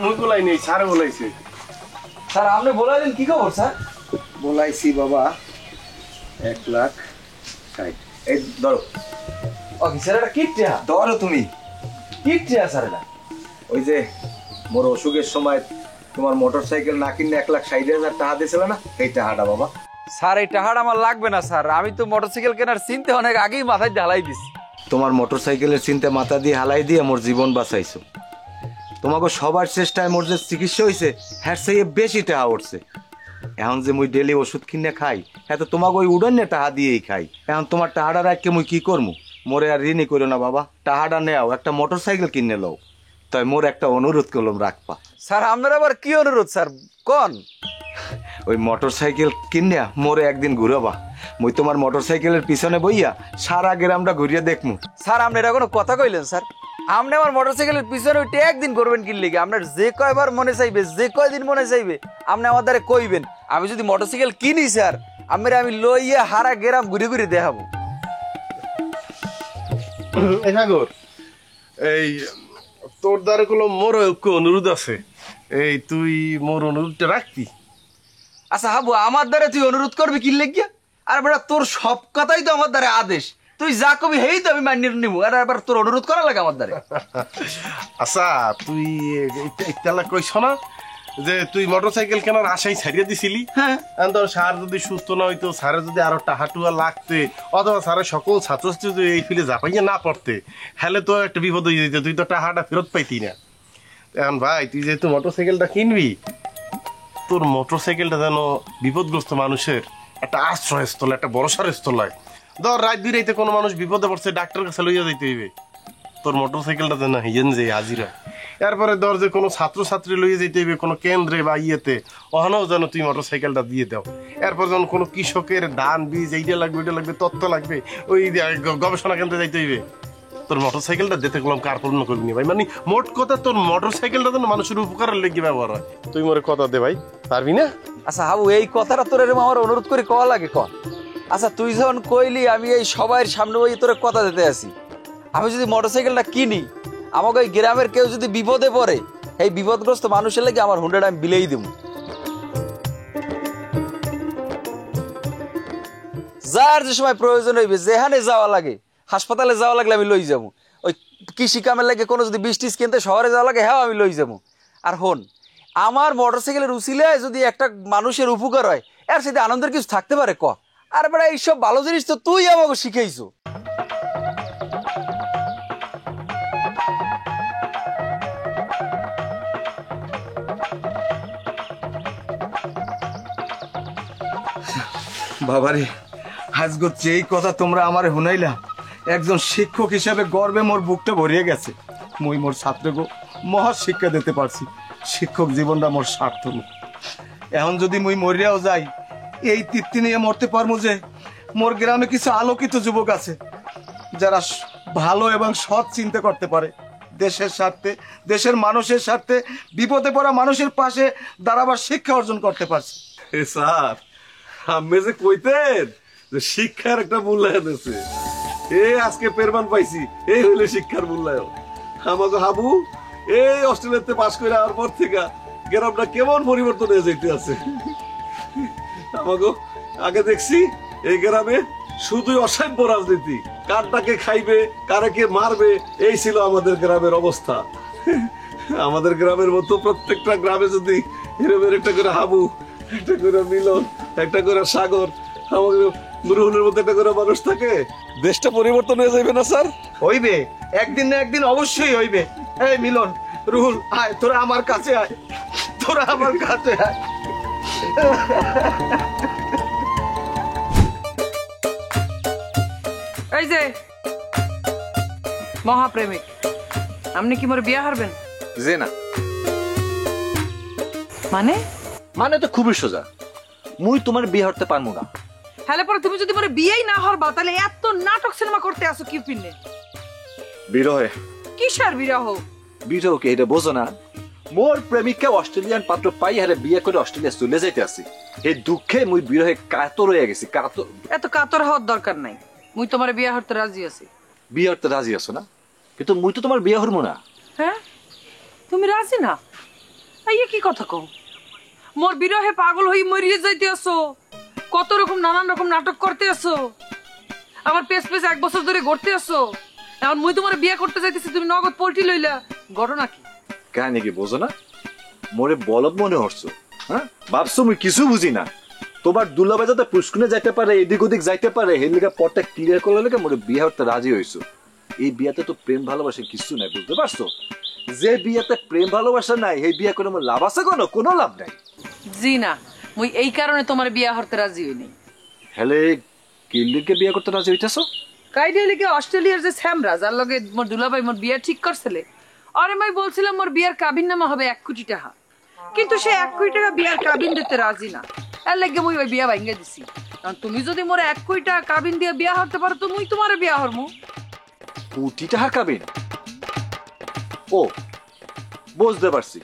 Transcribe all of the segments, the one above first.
মুই বলাই নেই, স্যার বলাইছে। স্যার আপনি বলাইলেন কি খবর স্যার? বলাইছি বাবা 1,60,000। এই ধরো। ও কি স্যার এটা কিটটা? ধরো তুমি। কিটটা স্যার এটা? ওই যে মোর অসুখের সময় তোমার মোটরসাইকেল না কিনে 1,60,000 টাকা দিয়েছিল না, এই টাকাটা বাবা। স্যার এই টাকাটা আমার লাগবে না স্যার, আমি তো মোটরসাইকেল কেনার চিন্তা অনেক আগেই মাথায় ঢালাই দিছি। তোমার মোটরসাইকেলের চিন্তা মাথা দিয়ে হালাই দিয়ে মোর জীবন বাঁচাইছো। তোমাকে সবার চেষ্টায় মোর যে চিকিৎসা হয়েছে হ্যাঁ সেই বেশি টাকা উঠছে। এখন যে মুই ডেলি ওষুধ কিনে খাই হ্যাঁ তো তোমাকে ওই উড়ানে টাকা দিয়েই খাই। এখন তোমার টাকাটা রাখকে মুই কি করবো? মোরে আর ঋণই করো না বাবা, টাকাটা নেও একটা মোটরসাইকেল কিনে লও। তাই মোর একটা অনুরোধ করলাম রাখবা। স্যার আপনার আবার কি অনুরোধ স্যার কোন? ওই মোটরসাইকেল কিনিয়া মোরে একদিন ঘুরাবা। মুই তোমার মোটরসাইকেলের পিছনে বইয়া সারা গ্রামটা ঘুরিয়ে দেখমু। স্যার আপনি এটা কোনো কথা কইলেন স্যার? আপনি আমার মোটরসাইকেলের পিছনে ওইটা একদিন করবেন কি লিগে? আপনার যে কয়বার মনে চাইবে, যে কয়দিন মনে চাইবে আপনি আমার দ্বারা কইবেন। আমি যদি মোটরসাইকেল কিনি স্যার, আমি লইয়া হারা গ্রাম ঘুরে ঘুরে দেখাবো। সাগর, এই তোর দ্বারা কোনো মোর অনুরোধ আছে, এই তুই মোর অনুরোধটা রাখবি। আচ্ছা হাবু, আমার দ্বারা তুই অনুরোধ করবি কি লিগে? আর বেটা তোর সব কথাই তো আমার দ্বারা আদেশ, তুই যা কবি হেই তো আমি মানিয়ে নিব। আর এবার তোর অনুরোধ করা লাগে আমার দ্বারা। আচ্ছা তুই ইত্যালা কইস না যে তুই মোটরসাইকেল কেনার আশাই ছাড়িয়ে দিছিলি। হ্যাঁ, ধর স্যার যদি সুস্থ না হইতো, স্যারের যদি আরো টাকা টুয়া লাগতে, অথবা স্যারের সকল ছাত্রছাত্রী যদি এই ফিলে ঝাঁপাইয়া না পড়তে, হলে তো একটা বিপদ হয়ে যেত, তুই তো টাকাটা ফেরত পাইতি না। এখন ভাই তুই যেহেতু মোটরসাইকেলটা কিনবি, তোর মোটরসাইকেলটা যেন বিপদগ্রস্ত মানুষের একটা আশ্রয়স্থল, একটা ভরসার স্থল হয়। ধর রাত বিরাইতে কোনো মানুষ বিপদে পড়ছে, ডাক্তার কাছে লইয়া যাইতে হইবে, তোর মোটরসাইকেলটা যেন হিয়েন যে হাজিরা। এরপরে ধর যে কোনো ছাত্রছাত্রী লইয়ে যেতে হইবে কোনো কেন্দ্রে বা ইয়েতে, ওখানেও যেন তুই মোটরসাইকেলটা দিয়ে দাও। এরপর যেন কোনো কৃষকের ধান বীজ এইটা লাগবে, ওইটা লাগবে, তথ্য লাগবে, ওই গবেষণা কেন্দ্রে যাইতে হইবে, তোর মোটরসাইকেলটা দিতে গেলাম কার পূর্ণ করবি না ভাই। মানে মোট কথা তোর মোটরসাইকেলটা যেন মানুষের উপকারের লেগে ব্যবহার হয়। তুই মোরে কথা দে ভাই, পারবি না? আচ্ছা হাবু, এই কথাটা তোর এরকম আমার অনুরোধ করে কওয়া লাগে কন? আচ্ছা তুই যখন কইলি, আমি এই সবাই সামনে ওই তোর কথা দিতে আসি। আমি যদি মোটরসাইকেলটা কিনি, আমাকে ওই গ্রামের কেউ যদি বিপদে পড়ে, এই বিপদগ্রস্ত মানুষের লেগে আমার হুন্ডাটা আমি বিলেই দেব। যার যে সময় প্রয়োজন হইবে, যেখানে যাওয়া লাগে, হাসপাতালে যাওয়া লাগলে আমি লই যাবো। ওই কৃষি কামের লাগে কোনো যদি বৃষ্টিস কিনতে শহরে যাওয়া লাগে, হ্যাঁ আমি লই যাবো। আর হন, আমার মোটরসাইকেলের উচিলায় যদি একটা মানুষের উপকার হয়, এর সাথে আনন্দের কিছু থাকতে পারে ক? আর বেটা এইসব ভালো জিনিস তো তুই আমাকে শিখাইছো। বাবারে, আজগো যেই কথা তোমরা আমারে শুনাইলা, একজন শিক্ষক হিসাবে গর্বে মোর বুকটা ভরিয়ে গেছে। মুই মোর ছাত্রকে মহা শিক্ষা দিতে পারছি। শিক্ষক জীবনটা মোর সার্থক। এখন যদি মুই মরিয়াও যাই, এই তৃপ্তি নিয়ে মরতে পারবো যে মোর গ্রামে কিছু আলোকিত যুবক আছে যারা ভালো এবং সৎ চিন্তা করতে পারে। দেশের স্বার্থে, দেশের মানুষের স্বার্থে বিপদে পড়া মানুষের পাশে দাঁড়াবার শিক্ষা অর্জন করতে পারছে। স্যার, আমি যে কইতেন যে শিক্ষার একটা মূল্যায়ন আছে, এই আজকে পেরমান পাইছি, এই হইলে শিক্ষার মূল্যায়ন। আমাকে হাবু এই অস্ট্রেলিয়াতে পাশ করে আওয়ার পর থেকে গ্রামটা কেমন পরিবর্তন হয়ে যেতে আছে। আমাকে আগে দেখছি এই গ্রামে শুধুই অসভ্য রাজনীতি, কারটাকে খাইবে, কারে কে মারবে, এই ছিল আমাদের গ্রামের অবস্থা। আমাদের গ্রামের মতো প্রত্যেকটা গ্রামে যদি এরকম একটা করে হাবু, একটা করে মিলন, একটা করে সাগর, আমাদের নুরুলের মতো একটা করে মানুষ থাকে, দেশটা পরিবর্তন হয়ে যাবে না স্যার? হইবে, একদিন না একদিন অবশ্যই হইবে। এই মিলন, রুহুল, আয় তোরা আমার কাছে আয়, তোরা আমার কাছে আয়। এই যে মহাপ্রেমিক, আপনি কি মোর বিয়া হারবেন? যে না মানে? মানে তো খুবই সোজা, মুই তোমার বিয়ে হতে পারবো না। হ্যালে পরে তুমি যদি মোরে বিয়েই না হরবা, তাহলে এত নাটক সিনেমা করতে আসো কি পিনে? বিরহে। কিসের বিরহ? বিরহকে এটা বোঝো না? মোর প্রেমিককে অস্ট্রেলিয়ান পাত্র পাই হারে বিয়ে করে অস্ট্রেলিয়া চলে যাইতে আসি, এই দুঃখে মুই বিরহে কাতর হয়ে গেছি। কাতর? এত কাতর হওয়ার দরকার নাই, মুই তোমার বিয়া হতে রাজি আছি। বিয়ে হতে রাজি আছো না? কিন্তু মুই তো তোমার বিয়ে হরবো না। হ্যাঁ, তুমি রাজি না? আইয়া কি কথা কও? মোর বিরহে পাগল হই মরিয়ে যাইতে আসো, কত রকম নানান রকম নাটক করতে আসো, আমার পেছ পেছ 1 বছর ধরে ঘুরতে আসো। এখন মুই তোমার বিয়ে করতে যাইতেছি, তুমি নগদ পল্টি লইলা, ঘটনা কি? কাহিনী কি বোঝো না? মোরে বলদ মনে হচ্ছ, হ্যাঁ? ভাবছো মুই কিছু বুঝি না। তোমার দুলাভাই যাতে পুষ্কুনে যাইতে পারে, এদিক ওদিক যাইতে পারে, হের লিগা পথটা ক্লিয়ার করলে লেগে মোরে বিয়ে হতে রাজি হইছো। এই বিয়াতে তো প্রেম ভালোবাসা কিছু নাই, বুঝতে পারছো? যে বিয়াতে প্রেম ভালোবাসা নাই, এই বিয়ে করে আমার লাভ আছে কোনো লাভ নাই। জি না, মুই এই কারণে তোমার বিয়ে হতে রাজি হইনি। হেলে কিল্লিকে বিয়ে করতে রাজি হইতেছো? কাইডে লিগে অস্ট্রেলিয়ার যে স্যামরা, যার লগে মোর দুলাভাই মোর বিয়ে ঠিক করছিলে, আরে মাই বলছিলাম মোর বিয়ার কাবিন নামা হবে 1 কোটি টাকা, কিন্তু সে 1 কোটি টাকা বিয়ার কাবিন দিতে রাজি না। এর লাগে মুই ওই বিয়া ভাঙ্গে দিছি। কারণ তুমি যদি মোর 1 কোটি টাকা কাবিন দিয়ে বিয়া হতে পারো, তো মুই তোমার বিয়া হরমু। কোটি টাকার কাবিন? ও বুঝতে পারছি।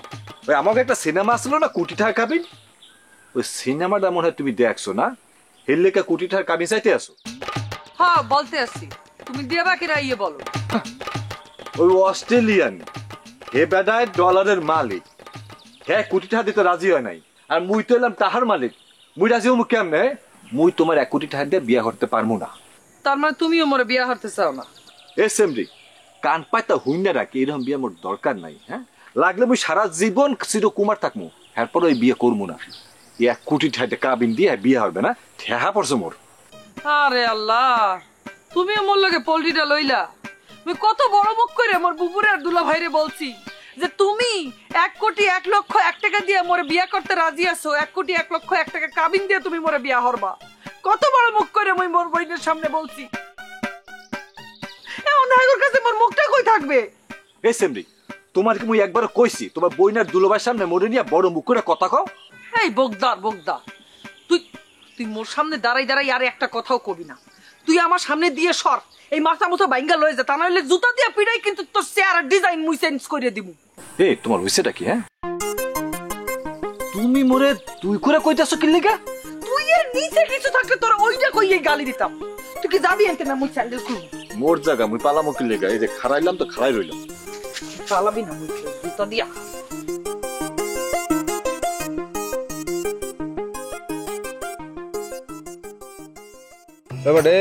ওই আমাকে একটা সিনেমা আসলো না, কোটি টাকার কাবিন? ওই সিনেমাটা মনে হয় তুমি দেখছো না? হের লেখা কোটি টাকার কাবিন চাইতে আসো? হ্যাঁ বলতে আসছি, তুমি দিয়ে বাকিরা ইয়ে বলো। ওই অস্ট্রেলিয়ান হে বেডায় ডলারের মালিক, হ্যাঁ কোটি টাকা দিতে রাজি হয় নাই, আর মুই তো এলাম তাহার মালিক। মুই রাজি হবো কেমনে? মুই তোমার 1 কোটি টাকা দিয়ে বিয়া করতে পারবো না। তার মানে তুমিও মোরে বিয়া হতে চাও না? এসএমডি কান পাইতা হুইনা রাখি, এরকম বিয়ে মোর দরকার নাই। হ্যাঁ, লাগলে মুই সারা জীবন চিরকুমার থাকবো, এরপর ওই বিয়ে করবো না। 1 কোটি টাকা কাবিন দিয়ে বিয়ে হবে না, ঠেহা পড়ছে মোর। আরে আল্লাহ, তুমিও মোর লগে পল্টিটা লইলা। আমি কত বড় মুখ করে মোর বুবুরে আর দুলা ভাইরে বলছি যে তুমি 1 কোটি 1 লক্ষ 1 টাকা দিয়ে মোরে বিয়া করতে রাজি আছো, 1 কোটি 1 লক্ষ 1 টাকা কাবিন দিয়ে তুমি মোরে বিয়া হরবা। কত বড় মুখ করে মই মোর বইনের সামনে বলছি। এখন হাগর কাছে মোর মুখটা কই থাকবে? এসএমডি তোমার কি মুই একবার কইছি তোমার বইনার দুলাভাইয়ের সামনে মোরে নিয়ে বড় মুখ করে কথা কও? এই বগদা, তুই মোর সামনে দাঁড়াই আর একটা কথাও কবি না। তুই আমার সামনে দিয়ে সর, এই মাথা মতো বাইঙ্গা লয়ে যা, তা নাহলে জুতা দিয়ে পিড়াই কিন্তু তোর চেহারার ডিজাইন মুই চেঞ্জ করে দিব। এই তোমার হইছেটা কি? হ্যাঁ, তুমি মোরে তুই করে কইতাছো কি লিগা? তুই এর নিচে কিছু থাকলে তোর ওইটা কইয়ে গালি দিতাম। তুই কি যাবি এনতে না? মুই স্যান্ডেল খুলবো। মোর জায়গা মুই পালামো কি লিগা? এই যে খারাইলাম তো খারাই রইলাম। চালাবি না মুই জুতা দিয়া? এবারে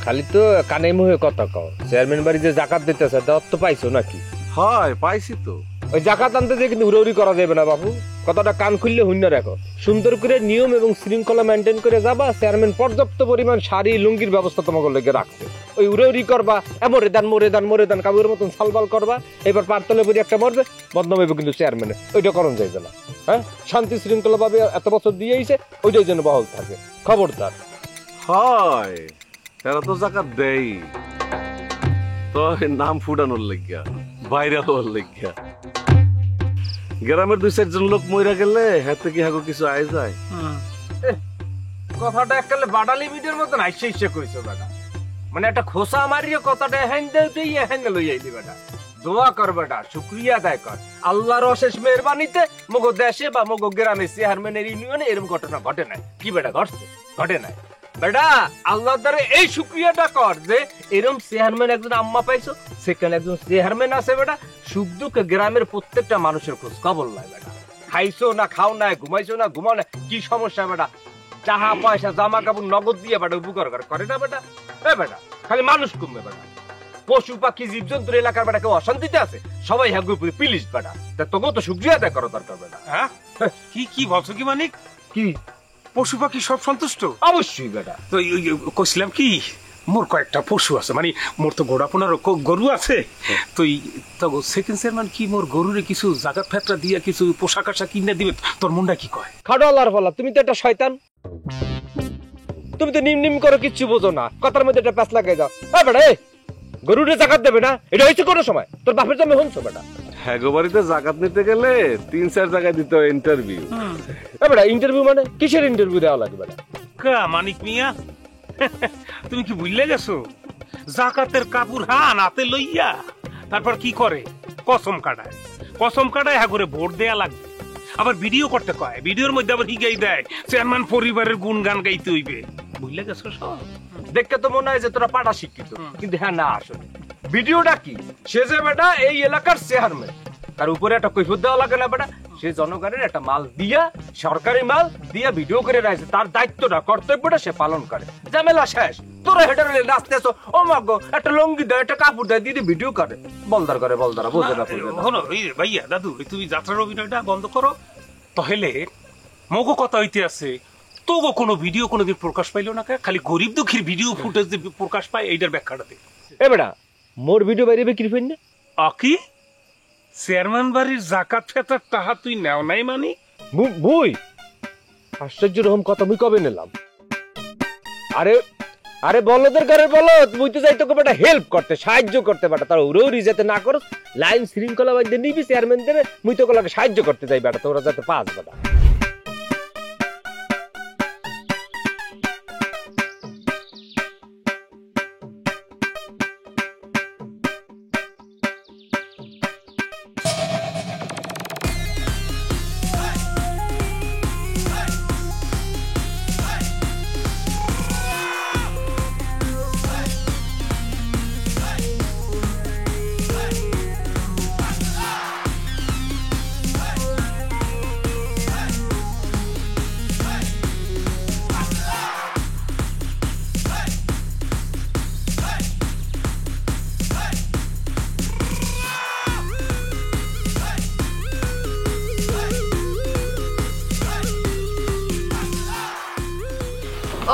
খালি তো কানে মুহে কথা কও। চেয়ারম্যান বাড়ি যে জাকাত দিতেছে দেওয়ার তো পাইছো নাকি? হয় পাইছি তো। ওই জাকাত আনতে যে কিন্তু উড়াউড়ি করা যাবে না বাবু, কথাটা কান খুললে হুইনা রাখো। সুন্দর করে নিয়ম এবং শৃঙ্খলা মেনটেন করে যাবা। চেয়ারম্যান পর্যাপ্ত পরিমাণ শাড়ি লুঙ্গির ব্যবস্থা তোমাকে লেগে রাখছে। ওই উড়াউড়ি করবা, মোরে দান কাবুর মতন সালবাল করবা, এবার পারতলে পরি একটা মরবে, বদনাম হইব কিন্তু চেয়ারম্যানের। ওইটা করণ যাইবে না। হ্যাঁ, শান্তি শৃঙ্খলা ভাবে এত বছর দিয়ে আইছে, ওইটাই যেন বহাল থাকে, খবরদার। হয় এরা তো জাকাত দেই, তো নাম ফুটানোর লেগিয়া, ভাইরাল হওয়ার লেগিয়া। গ্রামের 2-4 লোক মইরা গেলে হাতে কি হাগো কিছু আয় যায়? কথাটা এককালে বাডালি ভিডিওর মতন আইসে ইসে কইছো বেটা, মানে একটা খোসা মারিয়ে কথাটা হ্যান্ডে লই আইলি বেটা। দোয়া কর বেটা, শুকরিয়া আদায় কর আল্লাহর অশেষ মেহরবানিতে মগো দেশে বা মগো গ্রামে চেয়ারম্যানের ইউনিয়নে এরকম ঘটনা ঘটে নাই। কি বেটা ঘটছে? ঘটে নাই বেটা। আল্লাহর দ্বারা এই শুকরিয়াটা কর যে এরকম চেয়ারম্যান একজন আম্মা পাইছো, সেখানে একজন চেয়ারম্যান আছে বেটা। সুখ দুঃখে গ্রামের প্রত্যেকটা মানুষের খোঁজ খবর নাই বেটা। খাইছো না খাও নাই, ঘুমাইছো না ঘুমাও না, কি সমস্যা বেটা? টাকা পয়সা জামা কাপড় নগদ দিয়ে বেটা উপকার করে না বেটা? এ বেটা খালি মানুষ কমবে বেটা, পশু পাখি জীবজন্তুর এলাকার বেটা কেউ অশান্তিতে আছে? সবাই হাগুর পিলিশ বেটা। তা তোকেও তো শুকরিয়া আদায় করা দরকার বেটা। হ্যাঁ কি বলছো কি মানিক? কি পশু পাখি সব সন্তুষ্ট? অবশ্যই বেটা। তো কইছিলাম কি, মোর কয়েকটা পশু আছে, মানে মোর তো গোড়াপোনার গরু আছে। তো সেকেন্ড চেয়ারম্যান কি মোর গরুরে কিছু জাগাত ফেতরা দিয়া কিছু পোশাক আশাক কিনে দিবে? তোর মনটা কি কয়? খাডালার ফলা, তুমি তো একটা শয়তান। তুমি তো নিম করে কিচ্ছু বোঝো না, কথার মধ্যে একটা প্যাঁচ লাগাই দাও। বেটা গরুরে জাকাত দেবে না, এটা হয়েছে কোনো সময়? তোর বাপের জমি হনছো বেটা? হ্যাঁ গো, বাড়িতে জাকাত নিতে গেলে 3-4 জায়গায় দিতে হয় ইন্টারভিউ। বেটা ইন্টারভিউ মানে কিসের ইন্টারভিউ দেওয়া লাগবে বেটা? কা মানিক মিয়া, তুমি কি ভুললে গেছো? জাকাতের কাপড় হাতে লইয়া তারপর কি করে? কসম কাটায় হ্যাঁ করে ভোট দেয়া লাগবে। আবার ভিডিও করতে কয়, ভিডিওর মধ্যে আবার হিগাই দেয় চেয়ারম্যান পরিবারের গুণগান গাইতে হইবে। ভুললে গেছো সব? দেখতে তো মনে হয় যে তোরা পাটা শিক্ষিত, কিন্তু হ্যাঁ না, আসলে ভিডিওটা কি? সে যে বেটা এই এলাকার চেয়ারম্যান, তার উপরে একটা কৈফত দেওয়া লাগে না বেটা? সে জনগণের একটা মাল দিয়া, সরকারি মাল দিয়া ভিডিও করে রাখছে, তার দায়িত্বটা কর্তব্যটা সে পালন করে। ঝামেলা শেষ। তোরা হেঁটে নাচতে আসো, ও মাগো একটা লঙ্গি দেয়, একটা কাপড় দেয়, দিয়ে ভিডিও করে, বলদার করে, বলদারা বোঝে না। হলো ভাইয়া দাদু, তুমি যাত্রার অভিনয়টা বন্ধ করো, তাহলে মগো কথা হইতে আছে। তোগো কোনো ভিডিও কোনোদিন প্রকাশ পাইলো না, খালি গরিব দুঃখীর ভিডিও ফুটেজ প্রকাশ পায়, এইটার ব্যাখ্যাটা দে। এ বেটা, মোর ভিডিও বাইরে বিক্রি করেন না? আকি চেয়ারম্যান বাড়ির জাকাত ফেতার টাকা তুই নেও নাই মানে? বুই আশ্চর্য রকম কথা মুই কবে নিলাম? আরে আরে বলদের ঘরের বলদ, মুই তো যাই তোকে বেটা হেল্প করতে, সাহায্য করতে বেটা, তার উড়ি যাতে না করস, লাইন শৃঙ্খলা বাইতে নিবি চেয়ারম্যান দেবে, মুই তোকে লাগে সাহায্য করতে যাই বেটা, তোরা যাতে পাস বেটা।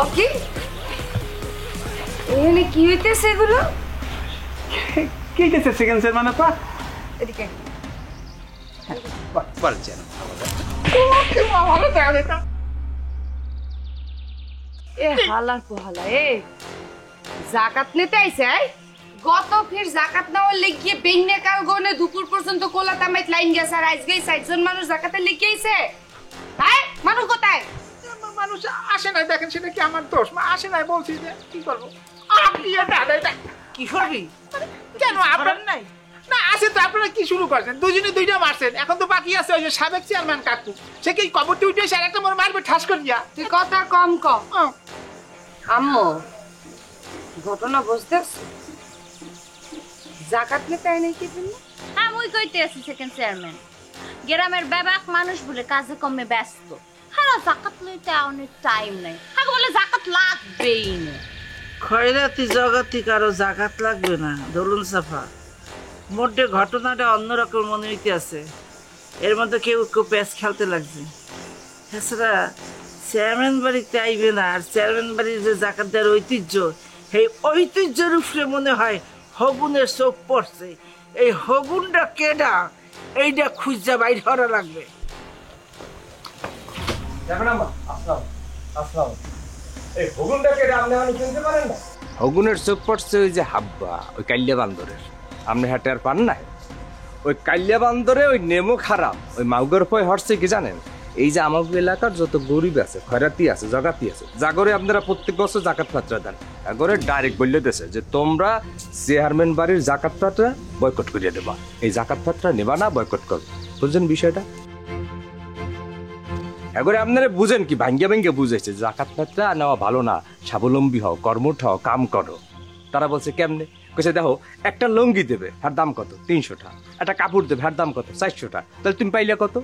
ওকে, এখানে কি হইতেছে এগুলো? কি হইতেছে সেকেন্ড স্যার মানে পা? এদিকে বলছেন এ হালার পোহালা, এ জাকাত নিতে আইছে? গত ফির জাকাত নেওয়ার লেগিয়ে বেইনে কাল গনে দুপুর পর্যন্ত কোলা তামাইত লাইন গেছে, আর আজকে 60 জন মানুষ জাকাতে লেগে আইছে। হ্যাঁ, মানুষ কোথায়? মানুষ আসে নাই, দেখেন সেটা কি আমার দোষ? আসে নাই বলছি যে কি করবো? আপনি এটা কি করবি? কেন আপনার নাই? না আছে তো, আপনারা কি শুরু করছেন? দুজনে দুইটা মারছেন, এখন তো বাকি আছে ওই যে সাবেক চেয়ারম্যান কাকু, সে কি কবরটি উঠে এসে একটা মোর মারবে ঠাস করে দিয়া। তুই কথা কম ক। আম্মু, ঘটনা বুঝতেছ? জাকাত নিতে আই নাই কি বললি? হ্যাঁ, মুই কইতে আছি সেকেন্ড চেয়ারম্যান, গ্রামের বেবাক মানুষ বলে কাজে কমে ব্যস্ত, হ্যাঁ জাকাত লইতে অনেক টাইম নাই, আগে বলে জাকাত লাগবেই না। খয়রাতি জগতি কারো জাকাত লাগবে না, দলুন সাফা। মোটে ঘটনাটা অন্যরকম মনে হইতে আছে, এর মধ্যে কেউ কেউ প্যাচ খেলতে লাগছে। এছাড়া চেয়ারম্যান বাড়িতে আইবে না, আর চেয়ারম্যান বাড়ির যে জাকাত দেওয়ার ঐতিহ্য, এই ঐতিহ্যের উপরে মনে হয় হগুনের চোখ পড়ছে। এই হগুনটা কেডা, এইটা খুঁজা বাইর করা লাগবে। হগুনের চোখ পড়ছে ওই যে হাব্বা, ওই কাল্যা বান্দরের। আপনি হাটে আর পান না? ওই কাল্যা বান্দরে ওই নেমো খারাপ, ওই মাউগর পয় হরছে কি জানেন? এই যে আমাদের এলাকার যত গরিব আছে, খয়রাতি আছে, জগাতি আছে, জাগরে আপনারা প্রত্যেক বছর জাকাত পাত্রা দেন, জাগরে ডাইরেক্ট বললে দেশে যে তোমরা চেয়ারম্যান বাড়ির জাকাত পাত্রা বয়কট করিয়ে দেবা, এই জাকাত পাত্রা নেবা না, বয়কট করবে। বুঝছেন বিষয়টা? এগরে আপনারা বুঝেন কি, ভাঙ্গিয়া ভাঙ্গিয়া বুঝেছে জাকাত পাত্রা নেওয়া ভালো না, স্বাবলম্বী হও, কর্মঠ হও, কাম করো। তারা বলছে কেমনে? কইছে দেখো, একটা লুঙ্গি দেবে, হার দাম কত? 300 টাকা। একটা কাপড় দেবে, হার দাম কত? 400 টাকা। তাহলে তুমি পাইলে কত?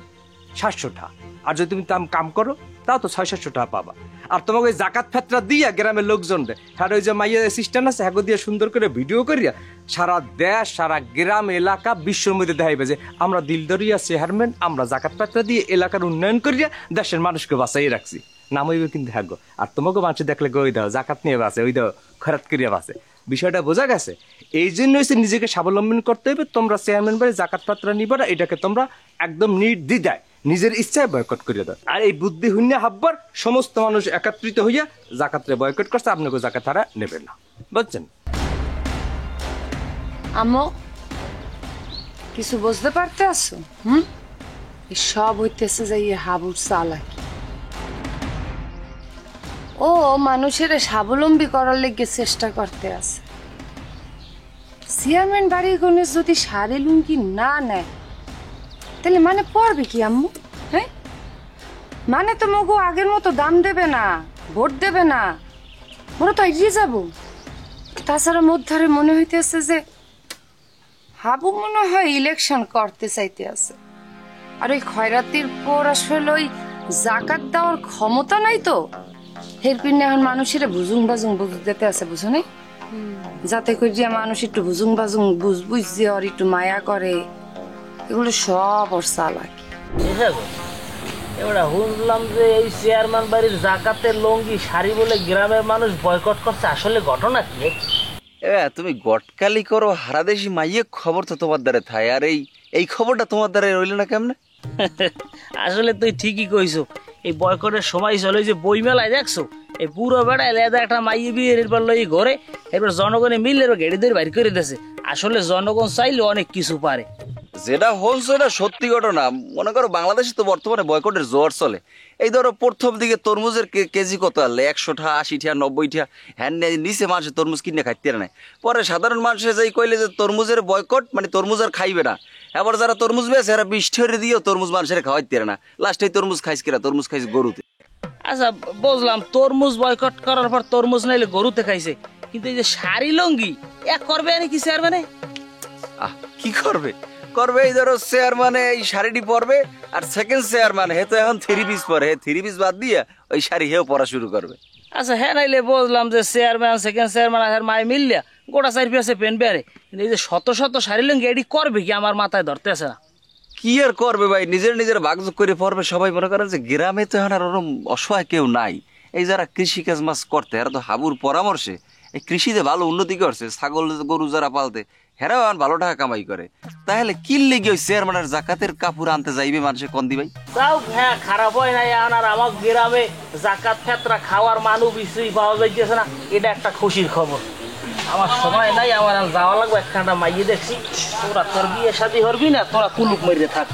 700 টাকা। আর যদি তুমি কাম করো তাও তো 600 টাকা পাবা। আর তোমাকে ওই জাকাত ফেতরা দিয়া গ্রামের লোকজন রে, হ্যাঁ ওই যে মাইয়া অ্যাসিস্ট্যান্ট আছে, হ্যাঁ দিয়ে সুন্দর করে ভিডিও করিয়া সারা দেশ, সারা গ্রাম, এলাকা, বিশ্বের মধ্যে দেখাইবে যে আমরা দিলদরিয়া চেয়ারম্যান, আমরা জাকাত ফেতরা দিয়ে এলাকার উন্নয়ন করিয়া দেশের মানুষকে বাঁচাই রাখছি। নাম হইবে কিন্তু হ্যাঁ গো। আর তোমাকে মানুষ দেখলে ওই দাও জাকাত নিয়ে বাঁচে, ওই দাও খরাত করিয়া বাঁচে। বিষয়টা বোঝা গেছে? এই জন্য হচ্ছে নিজেকে স্বাবলম্বী করতে হবে। তোমরা চেয়ারম্যান বাড়ি জাকাত পাত্রা নিবা না, এটাকে তোমরা একদম নির্দ্বিধায় নিজের ইচ্ছায় বয়কট করিয়া দাও। আর এই বুদ্ধি হুন্যা হাব্বার সমস্ত মানুষ একত্রিত হইয়া জাকাতরে বয়কট করছে, আপনাকে জাকাত তারা নেবেন না। বুঝছেন? আম্মু, কিছু বুঝতে পারতে আছো? সব হইতেছে যে হাবুর চালাকি। ও মানুষের স্বাবলম্বী করার লেগে চেষ্টা করতে আছে। চেয়ারম্যান বাড়ির গণেশ যদি শাড়ি লুঙ্গি না নেয় তাহলে মানে পড়বে কি আম্মু? হ্যাঁ, মানে তো মগু আগের মতো দাম দেবে না, ভোট দেবে না, ওরা তো এগিয়ে যাবো। তাছাড়া মধ্যারে মনে হইতেছে যে হাবু মনে হয় ইলেকশন করতে চাইতে আছে। আর ওই খয়রাতির পর আসলে ওই জাকাত দেওয়ার ক্ষমতা নাই তো, হেরপিন এখন মানুষের বুঝুং বাজুং বুঝ দিতে আছে, বুঝো নাই? যাতে করিয়া মানুষ একটু বুঝুং বাজুং বুঝছে আর একটু মায়া করে, এগুলো সব ওর চালাকি। এবার শুনলাম যে এই চেয়ারম্যান বাড়ির জাকাতের লঙ্গি শাড়ি বলে গ্রামের মানুষ বয়কট করছে, আসলে ঘটনা কি? তুমি গটকালি করো হারাদেশি মাইয়ে, খবর তো তোমার দ্বারে থাই, আর এই খবরটা তোমার দ্বারা রইল না কেমনে? আসলে তুই ঠিকই কইছো, এই বয়কটের সময় চলে যে বই মেলায় দেখছো, এই পুরো বেড়ায় লেদা একটা মাইয়ে বিয়ে এরপর লই ঘরে, এরপর জনগণে মিলে গেড়ে ধরে বাইর করে দিয়েছে। আসলে জনগণ চাইলে অনেক কিছু পারে। যেটা হলছে এটা সত্যি ঘটনা। মনে করো বাংলাদেশে তো বর্তমানে বয়কটের জোর চলে। এই ধরো প্রথম দিকে তরমুজের কেজি কত আনলে 100 টা 80 টা 90 টা, হ্যাঁ নিচে মানুষের তরমুজ কিনে খাইতে নাই। পরে সাধারণ মানুষের যাই কইলে যে তরমুজের বয়কট মানে তরমুজ আর খাইবে না, এবার যারা তরমুজ বেছে এরা 20 টাকা দিয়েও তরমুজ মানুষের খাওয়াইতে না। লাস্টে তরমুজ খাইস কিনা, তরমুজ খাইছে গরুতে। আচ্ছা বুঝলাম, তরমুজ বয়কট করার পর তরমুজ নাইলে গরুতে খাইছে, কিন্তু এই যে শাড়ি লঙ্গি এক করবে আনি কি চেয়ারম্যানে? কি করবে করবে এই ধরো চেয়ারম্যানে এই শাড়িটি পরবে, আর সেকেন্ড চেয়ারম্যান হে তো এখন 3 পিস পরে, 3 পিস বাদ দিয়ে ওই শাড়ি হেও পরা শুরু করবে। আচ্ছা হ্যাঁ, নাইলে বুঝলাম যে চেয়ারম্যান সেকেন্ড চেয়ারম্যান আর মায় মিললিয়া গোটা 4 পিসে পেন বেড়ে, কিন্তু এই যে শত শত শাড়ি লঙ্গি এটি করবে কি আমার মাথায় ধরতে আছে না। কি আর করবে ভাই, নিজের ভাগযোগ করে পড়বে। সবাই মনে করেন যে গ্রামে তো এখন আর ওরকম অসহায় কেউ নাই। এই যারা কৃষিকাজ মাছ করতে, এরা তো হাবুর পরামর্শে এই কৃষিতে ভালো উন্নতি করছে, ছাগল গরু যারা পালতে হেরাও এখন ভালো টাকা কামাই করে। তাহলে কি লেগে ওই চেয়ারম্যানের জাকাতের কাপড় আনতে যাইবে মানুষে কোন দিবাই? তাও হ্যাঁ, খারাপ হয় নাই। আর আমার গ্রামে জাকাত ফেতরা খাওয়ার মানুষ কিছুই পাওয়া যাইতেছে না, এটা একটা খুশির খবর। আমার সময় নাই, আমার যাওয়া লাগবে একখানটা মাইয়ে দেখছি। তোরা তোর বিয়ে শাদী করবি না, তোরা কুলুক মেরে থাক।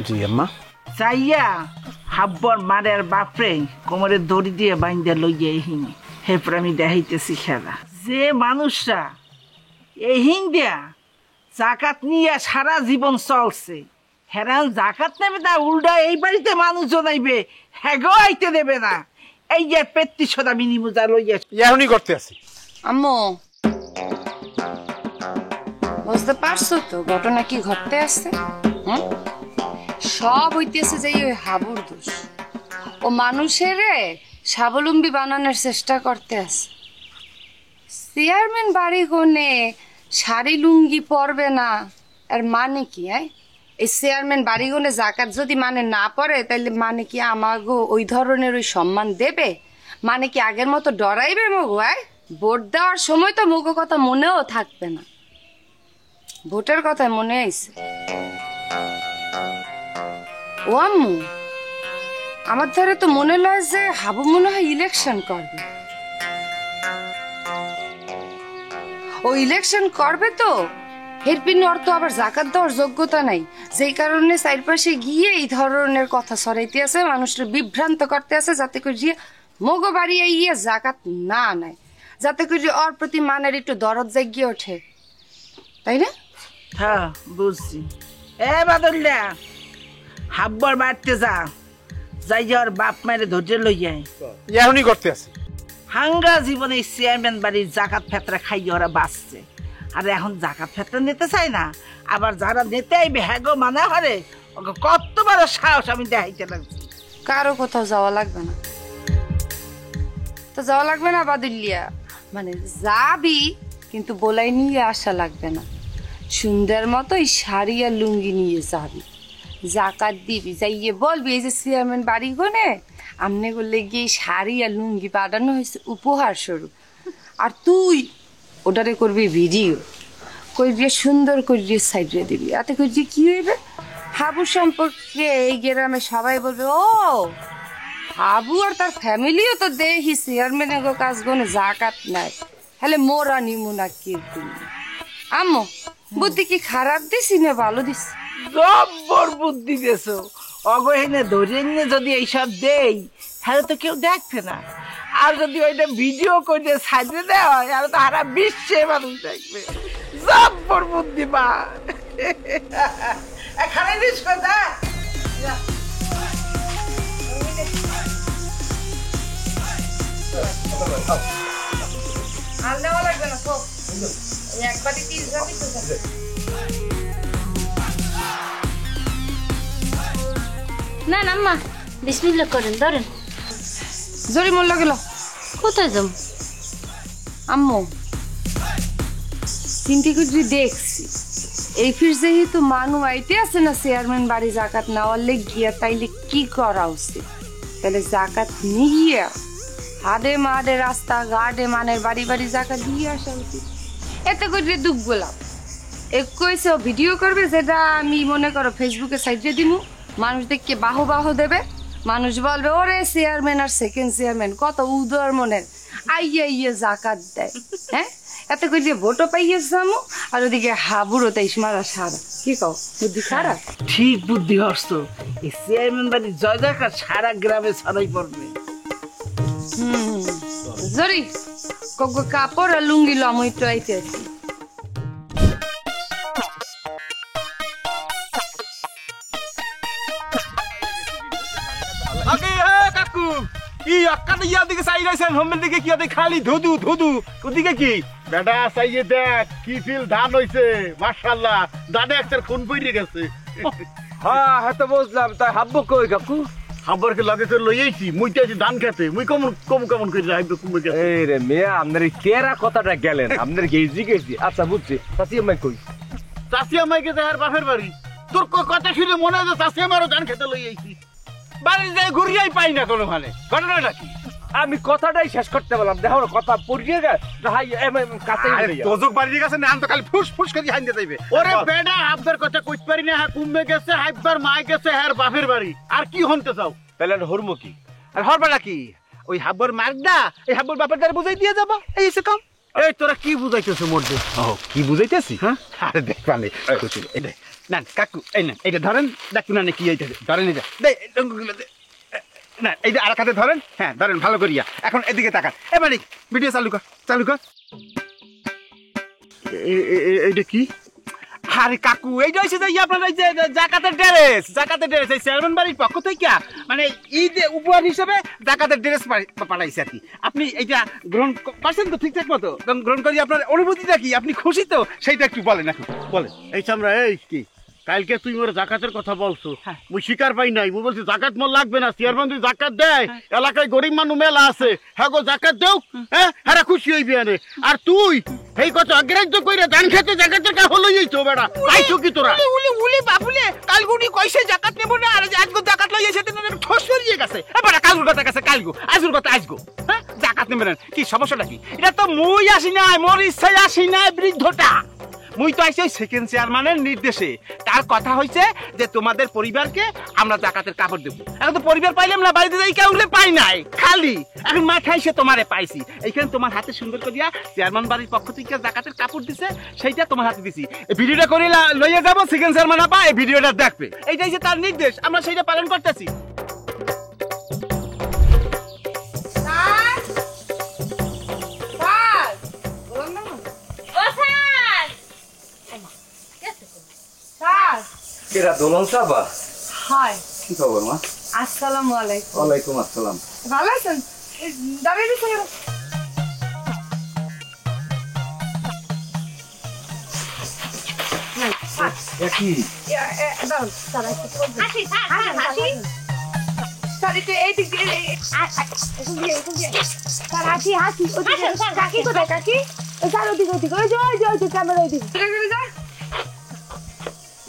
জি আম্মা। চাইয়া হাব্বর মারের বাপরে কোমরে দড়ি দিয়ে বাইন্দা লইয়া এহিন, এরপর আমি দেখাইতেছি খেলা। যে মানুষরা এহিন দিয়া জাকাত নিয়ে সারা জীবন চলছে, হেরান জাকাত নেবে না, উল্টা এই বাড়িতে মানুষ জনাইবে, হ্যাগো আইতে দেবে না। এই যে 3500 মিনিমুজা লইয়া এখনই করতে আছি। আম্মু বুঝতে পারছো তো ঘটনা কি ঘটতে আসছে? সব হইতেছে যে ওই হাবুর দোষ। ও মানুষের স্বাবলম্বী বানানোর চেষ্টা করতে আছে। চেয়ারম্যান বাড়ি গনে শাড়ি লুঙ্গি পরবে না, আর মানে কি? এই চেয়ারম্যান বাড়ি গনে জাকাত যদি মানে না পড়ে, তাহলে মানে কি আমাগো ওই ধরনের ওই সম্মান দেবে? মানে কি আগের মতো ডরাইবে মগো? ভোট দেওয়ার সময় তো মগো কথা মনেও থাকবে না, ভোটের কথা মনে আইছে। ও আম্মু, আমার ধরে তো মনে লয় যে হাবু মনে হয় ইলেকশন করবে। ও ইলেকশন করবে তো হেরপিন ওর তো আবার জাকাত দেওয়ার যোগ্যতা নাই, যেই কারণে চারপাশে গিয়ে এই ধরনের কথা ছড়াইতে আছে, মানুষের বিভ্রান্ত করতে আছে, যাতে করে মগো বাড়ি ইয়ে জাকাত না নেয়, যাতে করে ওর প্রতি মানের একটু দরদ জাগিয়ে ওঠে, তাই না? হ্যাঁ বুঝছি। বাদল্লা হাব্বর বাড়তে যা, যাই যাওয়ার বাপ মায়ের ধৈর্য লইয়া এখনই করতে আছি। হাঙ্গা জীবনে চেয়ারম্যান বাড়ির জাকাত ফেতরা খাইয়ে ওরা বাঁচছে, আর এখন জাকাত ফেতরা নিতে চায় না। আবার যারা নিতে আইবে হ্যাগো মানা হরে, কত বড় সাহস আমি দেখাইতে লাগছি। কারো কোথাও যাওয়া লাগবে না তো, যাওয়া লাগবে না বাদুলিয়া, মানে যাবি কিন্তু বলাই নিয়ে আসা লাগবে না। সুন্দর মতো এই শাড়ি আর লুঙ্গি নিয়ে যাবি, জাকাত দিবি, যাইয়ে বলবি এই যে চেয়ারম্যান বাড়ি গনে আমনে বললে গিয়ে শাড়ি আর লুঙ্গি পাঠানো হয়েছে উপহার স্বরূপ, আর তুই ওটারে করবি ভিডিও করিয়ে সুন্দর করিয়ে সাইডে দিবি। এতে করিয়ে কি হইবে, হাবু সম্পর্কে এই গ্রামে সবাই বলবে ও হাবু আর তার ফ্যামিলিও তো দেখি চেয়ারম্যানের কাজ গনে জাকাত নাই, হলে মোরা নিমু না কি? আম্মু বুদ্ধি কি খারাপ দিছি না ভালো দিছি? জব্বর বুদ্ধি দিয়েছো। অগহিনে ধরে নিয়ে যদি এইসব দেই তাহলে তো কেউ দেখবে না, আর যদি ওইটা ভিডিও করে সাজিয়ে দেওয়া হয় আর তো সারা বিশ্বে মানুষ দেখবে। জব্বর বুদ্ধি বা এখানে দিস কথা। আর দেওয়া লাগবে না তো একবারই 30 যাবি তো না না আম্মা বিসমিল্লাহ করেন ধরেন। জরি মোল্লা গেল কোথায় যাম? আম্মু চিন্তা করে দেখছি এই ফির যেহেতু মানু আইতে আছে না চেয়ারম্যান বাড়ি জাকাত নেওয়ার লেগিয়া তাইলে কি করা উচিত? তাহলে জাকাত নিয়ে হাডে মাডে রাস্তা ঘাটে মানের বাড়ি বাড়ি জাকাত দিয়ে আসা উচিত। এতে করে দুঃখ বললাম কইছে ভিডিও করবে, যেটা আমি মনে করো ফেসবুকে সাইডে দিমু, মানুষ দেখকে বাহু বাহু দেবে, মানুষ বলবে ওরে চেয়ারম্যান আর সেকেন্ড চেয়ারম্যান কত উদার মনের আইয়া ইয়ে জাকাত দেয়। হ্যাঁ এত করে ভোটও পাইয়ে যাবো আর ওদিকে হাবুড়ো তাই মারা সারা। কি কও বুদ্ধি খারাপ? ঠিক বুদ্ধি হস্ত। এই চেয়ারম্যান বাড়ির জয় জয়কার সারা গ্রামে ছড়াই পড়বে। জরি কাপড় আর লুঙ্গি লম একটু আইতে আছি। আগে কাকু কি আক্কাটা ইয়া দিকে চাই রাইছেন হোমের দিকে কি খালি ধুধু ধুধু ওদিকে কি বেটা চাইয়ে দেখ কি ফিল ধান হইছে মাশাআল্লাহ, দাদা একটা খুন পইরে গেছে। হ্যাঁ হ্যাঁ তো বুঝলাম। তাই হাব্বো কই কাকু? খাবারকে লাগে তো লই আইছি, মুই তো আইছি ধান খেতে, মুই কেমন করে যাইব কুমে গেছে। এই রে মেয়া আপনার এই কেরা কথাটা গেলেন আপনার গেজি গেছি। আচ্ছা বুঝছি চাচি আমায় কই? চাষি আমাকে দেহার বাপের বাড়ি, তোর কথা শুনে মনে হয় যে চাষি আমারও ধান খেতে লই আইছি। বাড়ি যাই ঘুরিয়াই পাই না কোনো মানে ঘটনাটা কি? আমি কথাটাই শেষ করতে বললাম, দেখো কথা পড়িয়ে গেছে কাছে তোজক বাড়ির কাছে না তো খালি ফুস ফুস করে হাইন্দে যাইবে। ওরে বেডা আপনার কথা কইতে পারি না, হ্যাঁ কুমে গেছে, হাইবার মাই গেছে, হ্যাঁ বাপের বাড়ি, আর কি হনতে চাও? তাহলে হরমু কি? আর হরবাটা কি? ওই হাব্বর মার্গদা এই হাব্বর বাপের দ্বারা বুঝাই দিয়ে যাবো, এই এসে কম। এই তোরা কি বুঝাইতেছ মধ্যে? ও কি বুঝাইতেছি? হ্যাঁ আরে দেখ পালে না কাকু এই না এইটা ধরেন, দেখুন না কি এইটা ধরেন, এটা দে না এইটা আর কাছে ধরেন। হ্যাঁ ধরেন ভালো করিয়া। এখন এদিকে তাকান, এবারে ভিডিও চালু কর চালু কর। এইটা কি? আরে কাকু এইটা হচ্ছে যে আপনার এই যে জাকাতের ড্রেস, জাকাতের ড্রেস এই চেয়ারম্যান বাড়ির পক্ষ থেকে মানে ঈদ উপহার হিসেবে জাকাতের ড্রেস পাঠাইছে আর কি। আপনি এইটা গ্রহণ করছেন তো ঠিকঠাক মতো? গ্রহণ করি আপনার অনুভূতিটা কি? আপনি খুশি তো? সেইটা একটু বলেন এখন বলেন। এই চামড়া এই কি কালকে তুই মোর জাকাতের কথা বলছো, মুই স্বীকার পাই নাই, মুই বলছি জাকাত মোর লাগবে না, চেয়ারম্যান তুই জাকাত দেয়, এলাকায় গরিব মানুষ মেলা আছে, হ্যাঁ গো জাকাত দেও, হ্যাঁ হ্যাঁ খুশি হইবি আনে। আর তুই এই কথা অগ্রাহ্য কইরা ধান খেতে জাকাতের কা হলো যাইতো বেড়া, পাইছো কি তোরা? উলি উলি বাবুলে কালগুনি কইছে জাকাত নেব না, আর আজগো জাকাত লইয়া সেদিন ঠোস করিয়ে গেছে। এবারে কালগুর কথা গেছে কালগো, আজগুর কথা আজগো, হ্যাঁ জাকাত নেবেন না কি সমস্যাটা কি? এটা তো মুই আসি নাই, মোর ইচ্ছায় আসি নাই বৃদ্ধটা, মুই তো আইছি সেকেন্ড চেয়ারম্যানের নির্দেশে। তার কথা হইছে যে তোমাদের পরিবারকে আমরা জাকাতের কাপড় দেবো। এখন তো পরিবার পাইলাম না, বাড়িতে যাই কাউরে পাই নাই, খালি এখন মাথায় সে তোমারে পাইছি। এইখানে তোমার হাতে সুন্দর করিয়া চেয়ারম্যান বাড়ির পক্ষ থেকে জাকাতের কাপড় দিছে, সেইটা তোমার হাতে দিছি। এই ভিডিওটা করে লইয়া যাবো, সেকেন্ড চেয়ারম্যান আপা এই ভিডিওটা দেখবে, এইটাই যে তার নির্দেশ, আমরা সেইটা পালন করতেছি। কেরা দোলন সাবা? হাই কি খবর মা? আসসালামু আলাইকুম। ওয়ালাইকুম আসসালাম। ভালো আছেন? দাঁড়িয়ে দিছে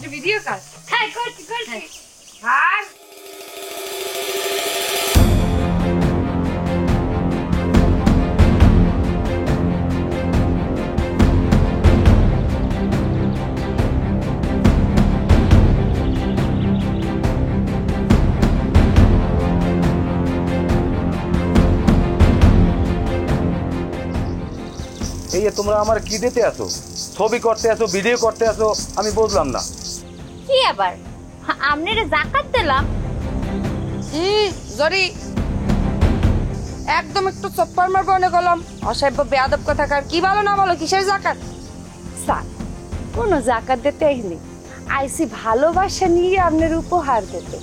কি ভিডিও কাজ? হ্যাঁ করছি করছি। আর এই যে তোমরা আমার কি দিতে আসো? ছবি করতে আসো, ভিডিও করতে আসো, আমি বুঝলাম না কি আবার আমনেরে জাকাত দিলাম। জরি একদম একটু চপ্পর মারবো অনেক গলম অসাব্য বেয়াদব কথাকার। কি ভালো না বলো কিসের জাকাত? স্যার কোনো জাকাত দিতে আইনি, আইসি ভালোবাসা নিয়ে আপনার উপহার দিতে।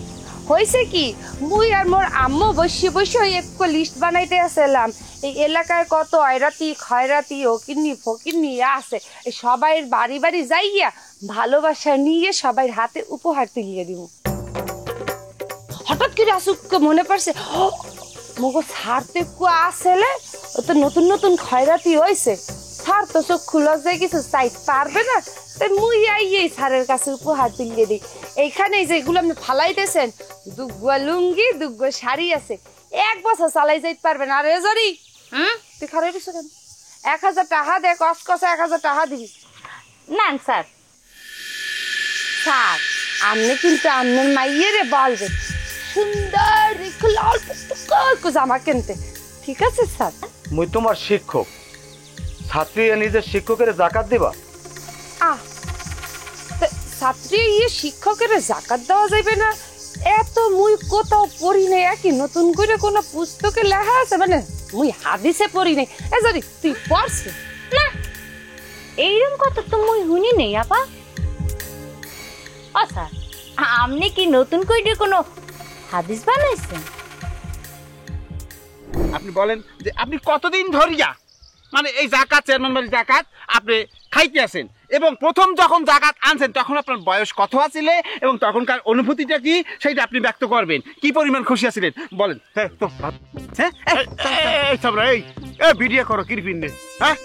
হয়েছে কি মুই আর মোর আম্মু বসে বসে ওই এক লিস্ট বানাইতে আসলাম এই এলাকায় কত অয়রাতি খয়রাতি ওকিন্নি ফকিন্নি আছে এই সবাই বাড়ি বাড়ি যাইয়া ভালোবাসা নিয়ে সবাই হাতে উপহার তুলিয়ে দিব। হঠাৎ করে আসুককে মনে পড়ছে মগো সার তো একটু আসলে ও তো নতুন নতুন খয়রাতি হয়েছে সার তো চোখ খুলা যায় কিছু চাই পারবে না তাই মুই আইয়েই সারের কাছে উপহার তুলিয়ে দিই। এইখানে যেগুলো আপনি ফালাইতেছেন দুগুয়া লুঙ্গি দুগুয়া শাড়ি আছে 1 বছর চালাই যাইতে পারবেন। আর এজরি তুই খারাপ কিছু কেন 1000 টাকা দে কসকসে 1000 টাকা দিবি না স্যার। স্যার আপনি কিন্তু আপনার মাইয়েরে বলবেন সুন্দর দেখে লাল টুকটুক জামা কিনতে, ঠিক আছে স্যার? মুই তোমার শিক্ষক, ছাত্রী নিজের শিক্ষকের জাকাত দিবা? ছাত্রী শিক্ষকের জাকাত দেওয়া যাইবে না এত মুই কোথাও পড়ি নাই। কি নতুন করে কোনো পুস্তকে লেখা আছে? মানে মুই হাদিসে পড়ি নাই। এজরি তুই পড়ছ না? এইরকম কথা তো মুই শুনি নেই আপা। ও স্যার আপনি কি নতুন করে কোনো হাদিস বানাইছেন? আপনি বলেন যে আপনি কতদিন ধরিয়া মানে এই জাকাত চেয়ারম্যান বাড়ির জাকাত আপনি খাইতে আছেন এবং প্রথম যখন জাকাত আনছেন তখন আপনার বয়স কত আছিল এবং তখনকার অনুভূতিটা কি সেটা আপনি ব্যক্ত করবেন। কি পরিমাণ খুশি আছিলেন বলেন। হ্যাঁ তো এই ভিডিও করো কিরপিন নে, হ্যাঁ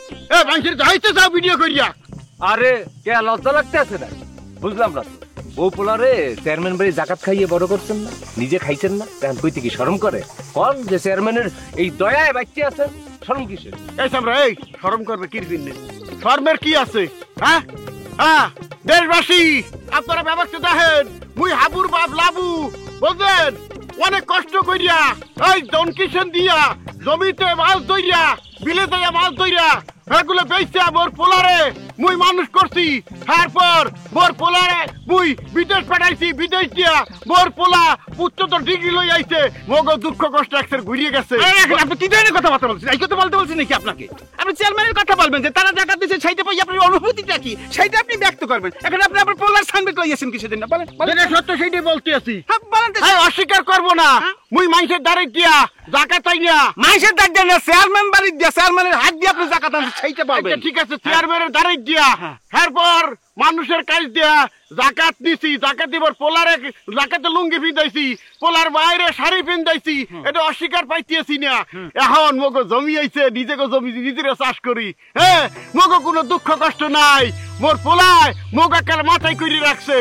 মানুষের যাইতে যাও ভিডিও করিয়া। আরে কে লজ্জা লাগতে আছে না? বুঝলাম না বউ পোলারে চেয়ারম্যান বাড়ি জাকাত খাইয়ে বড় করছেন না, নিজে খাইছেন না, এখন কইতে কি শরম করে? কোন যে চেয়ারম্যানের এই দয়ায় বাচ্চা আছেন, শরম কিসের? এই সামরা এই শরম করবে কিরপিন নে, শরমের কি আছে? হ্যাঁ হ্যাঁ দেশবাসী আপনারা ব্যবস্থা দেখেন মুই হাবুর বাপ লাবু বুঝলেন অনেক কষ্ট করিয়া এই ডনকিশন দিয়া জমিতে মাছ ধইরা বিলে যাইয়া মাছ ধইরা এগুলো বেচা মোর পোলারে মুই মানুষ করছি। তারপর মোর পোলারে মুই বিদেশ পাঠাইছি, বিদেশ দিয়া মোর পোলা উচ্চতর ডিগ্রি লই আইছে, মগো দুঃখ কষ্ট একসাথে ঘুরিয়ে গেছে। আপনি কি ধরনের কথাবার্তা বলছেন? এই কথা বলতে বলছেন নাকি আপনাকে? আপনি চেয়ারম্যানের কথা বলবেন যে তারা জাকাত দিয়েছে সেইটা পাই আপনার অনুভূতিটা কি সেইটা আপনি ব্যক্ত করবেন। এখন আপনি আপনার পোলার সামনে লইয়াছেন কি সেদিন না বলেন? যেটা সত্য সেইটাই বলতে আছি। হ্যাঁ বলেন। অস্বীকার করব না। মুই মানুষের দাঁড়ে দিয়া জাকাত চাই না, মানুষের দাঁড় দেন না, চেয়ারম্যান বাড়ি দিয়া চেয়ারম্যানের হাত দিয়ে আপনি জাকাত আনছেন সেইটা পাবেন। ঠিক আছে চেয়ারম্যানের দাঁড়ে দিয়া এরপর মানুষের কাজ দিয়া জাকাত দিছি, জাকাত দিবর পোলারে জাকাতে লুঙ্গি পিন্দাইছি, পোলার বাইরে শাড়ি পিন্দাইছি, এটা অস্বীকার পাইতেছি না। এখন মগো জমি আইছে, নিজেকে জমি নিজেরা চাষ করি, হ্যাঁ মগো কোনো দুঃখ কষ্ট নাই। মোর পোলায় মগা কাল মাথায় করে রাখছে।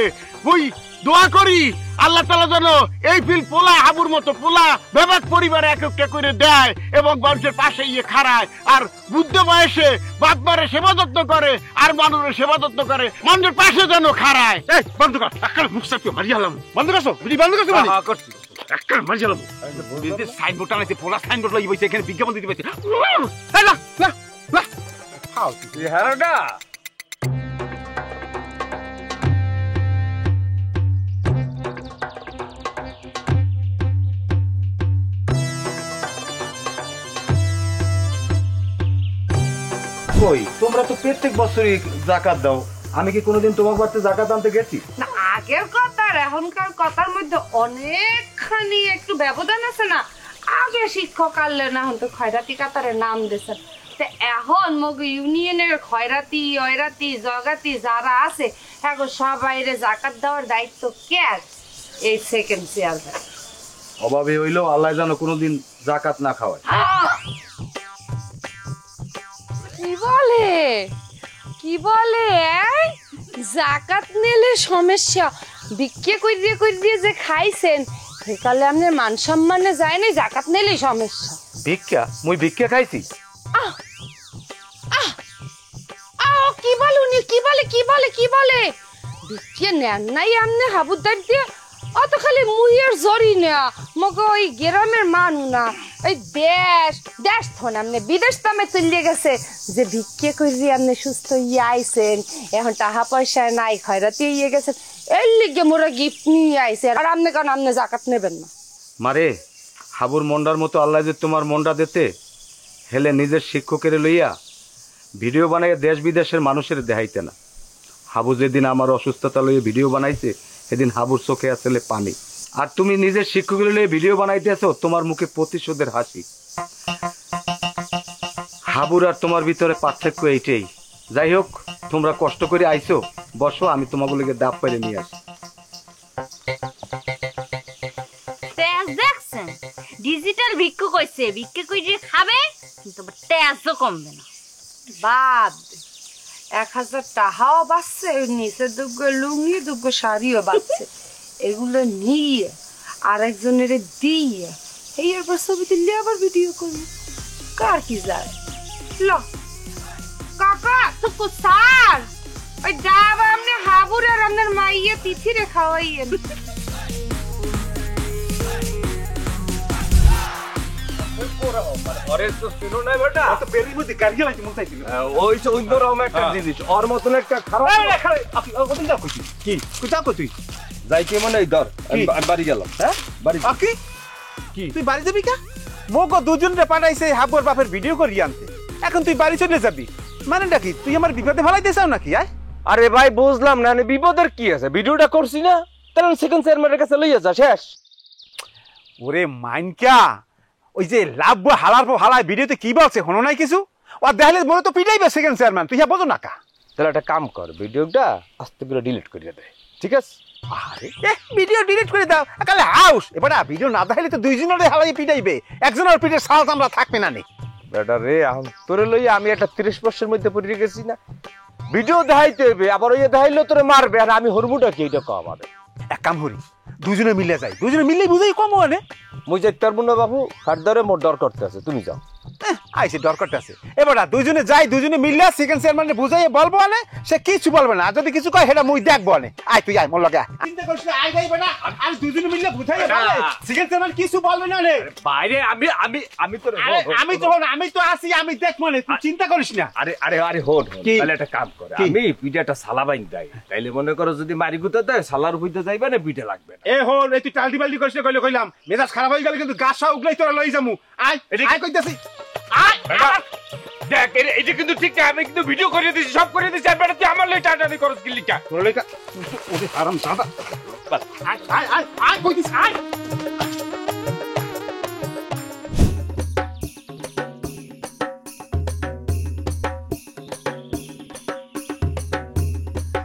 মুই দোয়া করি আল্লাহ তাআলা যেন এই ফিল পোলা হাবুর মতো পোলা বেবাক পরিবারে এক একটা করে দেয় এবং মানুষের পাশে ইয়ে খাড়ায় আর বুদ্ধ বয়সে বাপ মারে সেবা যত্ন করে আর মানুষের সেবা যত্ন করে, মানুষের পাশে যেন খাড়ায়। এই বন্ধ কর, একটা মুখ সাথে মারি হলাম। বন্ধ করছো বুঝি? বন্ধ করছো মানে করছি একটা মারি হলাম। সাইনবোর্ড আনাইছে, পোলা সাইনবোর্ড লাগি বইছে, এখানে বিজ্ঞাপন দিতে পারছে। এই না না না হাউ তুই হারাডা কই তোমরা তো প্রত্যেক বছরই জাকাত দাও, আমি কি কোনোদিন তোমার বাড়িতে জাকাত আনতে গেছি? না আগের কথা আর এখনকার কথার মধ্যে অনেকখানি একটু ব্যবধান আছে না। আগে শিক্ষক আনলেন, এখন তো খয়রাতি কাতারে নাম দিয়েছেন। এখন মগ ইউনিয়নের খয়রাতি অয়রাতি জগাতি যারা আছে এখন সবাইরে জাকাত দেওয়ার দায়িত্ব কে? এই সেকেন্ড চেয়ারম্যান। অভাবে হইলেও আল্লাহ যেন কোনোদিন জাকাত না খাওয়ায়। কি বলে কি বলে জাকাত নিলে সমস্যা? ভিক্ষে করিয়ে যে খাইছেন সেকালে আপনার মান সম্মানে যায় না, জাকাত নিলেই সমস্যা। ভিক্ষা? মুই ভিক্ষা খাইছি? কি বলে উনি? কি বলে কি বলে কি বলে? ভিক্ষে নেন নাই আমনে হাবুদার দিয়ে? অত খালি মুইয়ের জরি না, মগো ওই গ্রামের মানু না, ওই দেশ দেশ থন আমনে বিদেশ তামে চলিয়ে গেছে যে ভিক্ষে করি আপনি সুস্থ ইয়ে আইছেন, এখন টাকা পয়সা নাই খয়রাতি ইয়ে গেছেন, এর লিগে মোরা গিফট নিয়ে আইছে। আর আপনি কারণ আপনি জাকাত নেবেন না? মারে হাবুর মন্ডার মতো আল্লাহ যে তোমার মন্ডা দিতে হেলে নিজের শিক্ষকের লইয়া ভিডিও বানাইয়া দেশ বিদেশের মানুষের দেখাইতে না। হাবু যেদিন আমার অসুস্থতা লইয়া ভিডিও বানাইছে সেদিন হাবুর চোখে আসলে পানি। আর তুমি নিজের শিক্ষকগুলো নিয়ে ভিডিও বানাইতেছো, তোমার মুখে প্রতিশোধের হাসি। হাবুর আর তোমার ভিতরে পার্থক্য এইটাই। যাই হোক, তোমরা কষ্ট করে আইছো, বসো, আমি তোমাগুলোকে ডাব পাইলে নিয়ে আসি। দেখছেন ডিজিটাল ভিক্ষু কইছে, ভিক্ষু কইছে খাবে কিন্তু তেজও কমবে না। বাদ 1000 টাকাও বাঁচছে, নিচে দুগো লুঙ্গি দুগো শাড়িও বাঁচছে। এগুলো নিয়ে আরেকজনের দিয়ে এরপর ছবি তুললে আবার ভিডিও করবি, কার কি যায়। ল কাকা তো স্যার ওই ডাব আপনি হাবুর আর আপনার মাইয়ে তিথিরে খাওয়াইয়েন। ওর মতন একটা খারাপ কি কোথাও তুই যাইতে মানে ধর বাড়ি গেলাম। হ্যাঁ বাড়ি কি তুই বাড়ি যাবি কা? মোগো দুজনরে পাঠাইছে হাবুর বাপের ভিডিও করি আনতে, এখন তুই বাড়ি চলে যাবি মানেটা কি? তুই আমার বিপদে ফেলাইতে চাও নাকি? আরে ভাই বুঝলাম না, বিপদের কি আছে? ভিডিওটা করছি না, তাহলে সেকেন্ড চেয়ারম্যানের কাছে লইয়া যা, শেষ। ওরে মাইনকা, ওই যে লাভ হালার পর হালায় ভিডিওতে কি বলছে হনো নাই কিছু? ও দেখালে মনে তো পিটাইবে সেকেন্ড চেয়ারম্যান, তুই বোঝো না কা? তাহলে একটা কাম কর, ভিডিওটা আস্তে করে ডিলিট করে দে, ঠিক আছে? আরে ভিডিও ডিলিট করে দাও কালে হাউস। এবার ভিডিও না দেখালে তো দুইজনের হালাই পিটাইবে, একজনের পিঠে সাল আমরা থাকবে না নে। বেটা রে, তোরে লইয়া আমি একটা 30 বর্ষের মধ্যে পড়ে গেছি না, ভিডিও দেখাইতে হবে, আবার ওই দেখাইলে তোরে মারবে, আর আমি হরবুটা কি এটা কম হবে। এক কাম করি, দুজনে মিলে যাই, দুজনে মিলে বুঝাই কম মানে। মুই যাইতে পারবো না বাবু, ফার্দারে মোর ডর করতে আছে, তুমি যাও। আইসে দরকারটা আছে। এবার দুজনে যাই, দুজনে মিলে সেকেন্ড চেয়ারম্যানে বুঝাই বলবো আনে, সে কিছু বলবে না, যদি কিছু কয় সেটা মুই দেখবো আনে। আয় তুই আয় মোর লগে, চিন্তা করিস না, আই যাইবে না, আর দুজনে মিলে বুঝাই বলে সেকেন্ড চেয়ারম্যান কিছু বলবে না রে। বাইরে আমি তো আমি তো আসি, আমি দেখবো না, তুই চিন্তা করিস না। আরে হোন, তাহলে একটা কাম করে, আমি পিঠাটা সালা বাইন দেয়, তাইলে মনে করো যদি মারি গুতা দেয় সালার হইতে যাইবে না, পিঠে লাগবে না। এ হন, এই তুই টালটি বালটি করিস না, কইলাম মেজাজ খারাপ হয়ে গেল কিন্তু গাছা উগলাই তোরা লই যামু। আয় আয় কইতাছি, দেখ এটা কিন্তু ঠিক না, আমি কিন্তু ভিডিও করে দিছি, সব করে দিছি, আর বেটা তুই আমার লই টাটানি করস কি লিখা? তোর লেখা ওরে আরাম সাদা। আয় আয় আয় আয় কইতিস, আয়।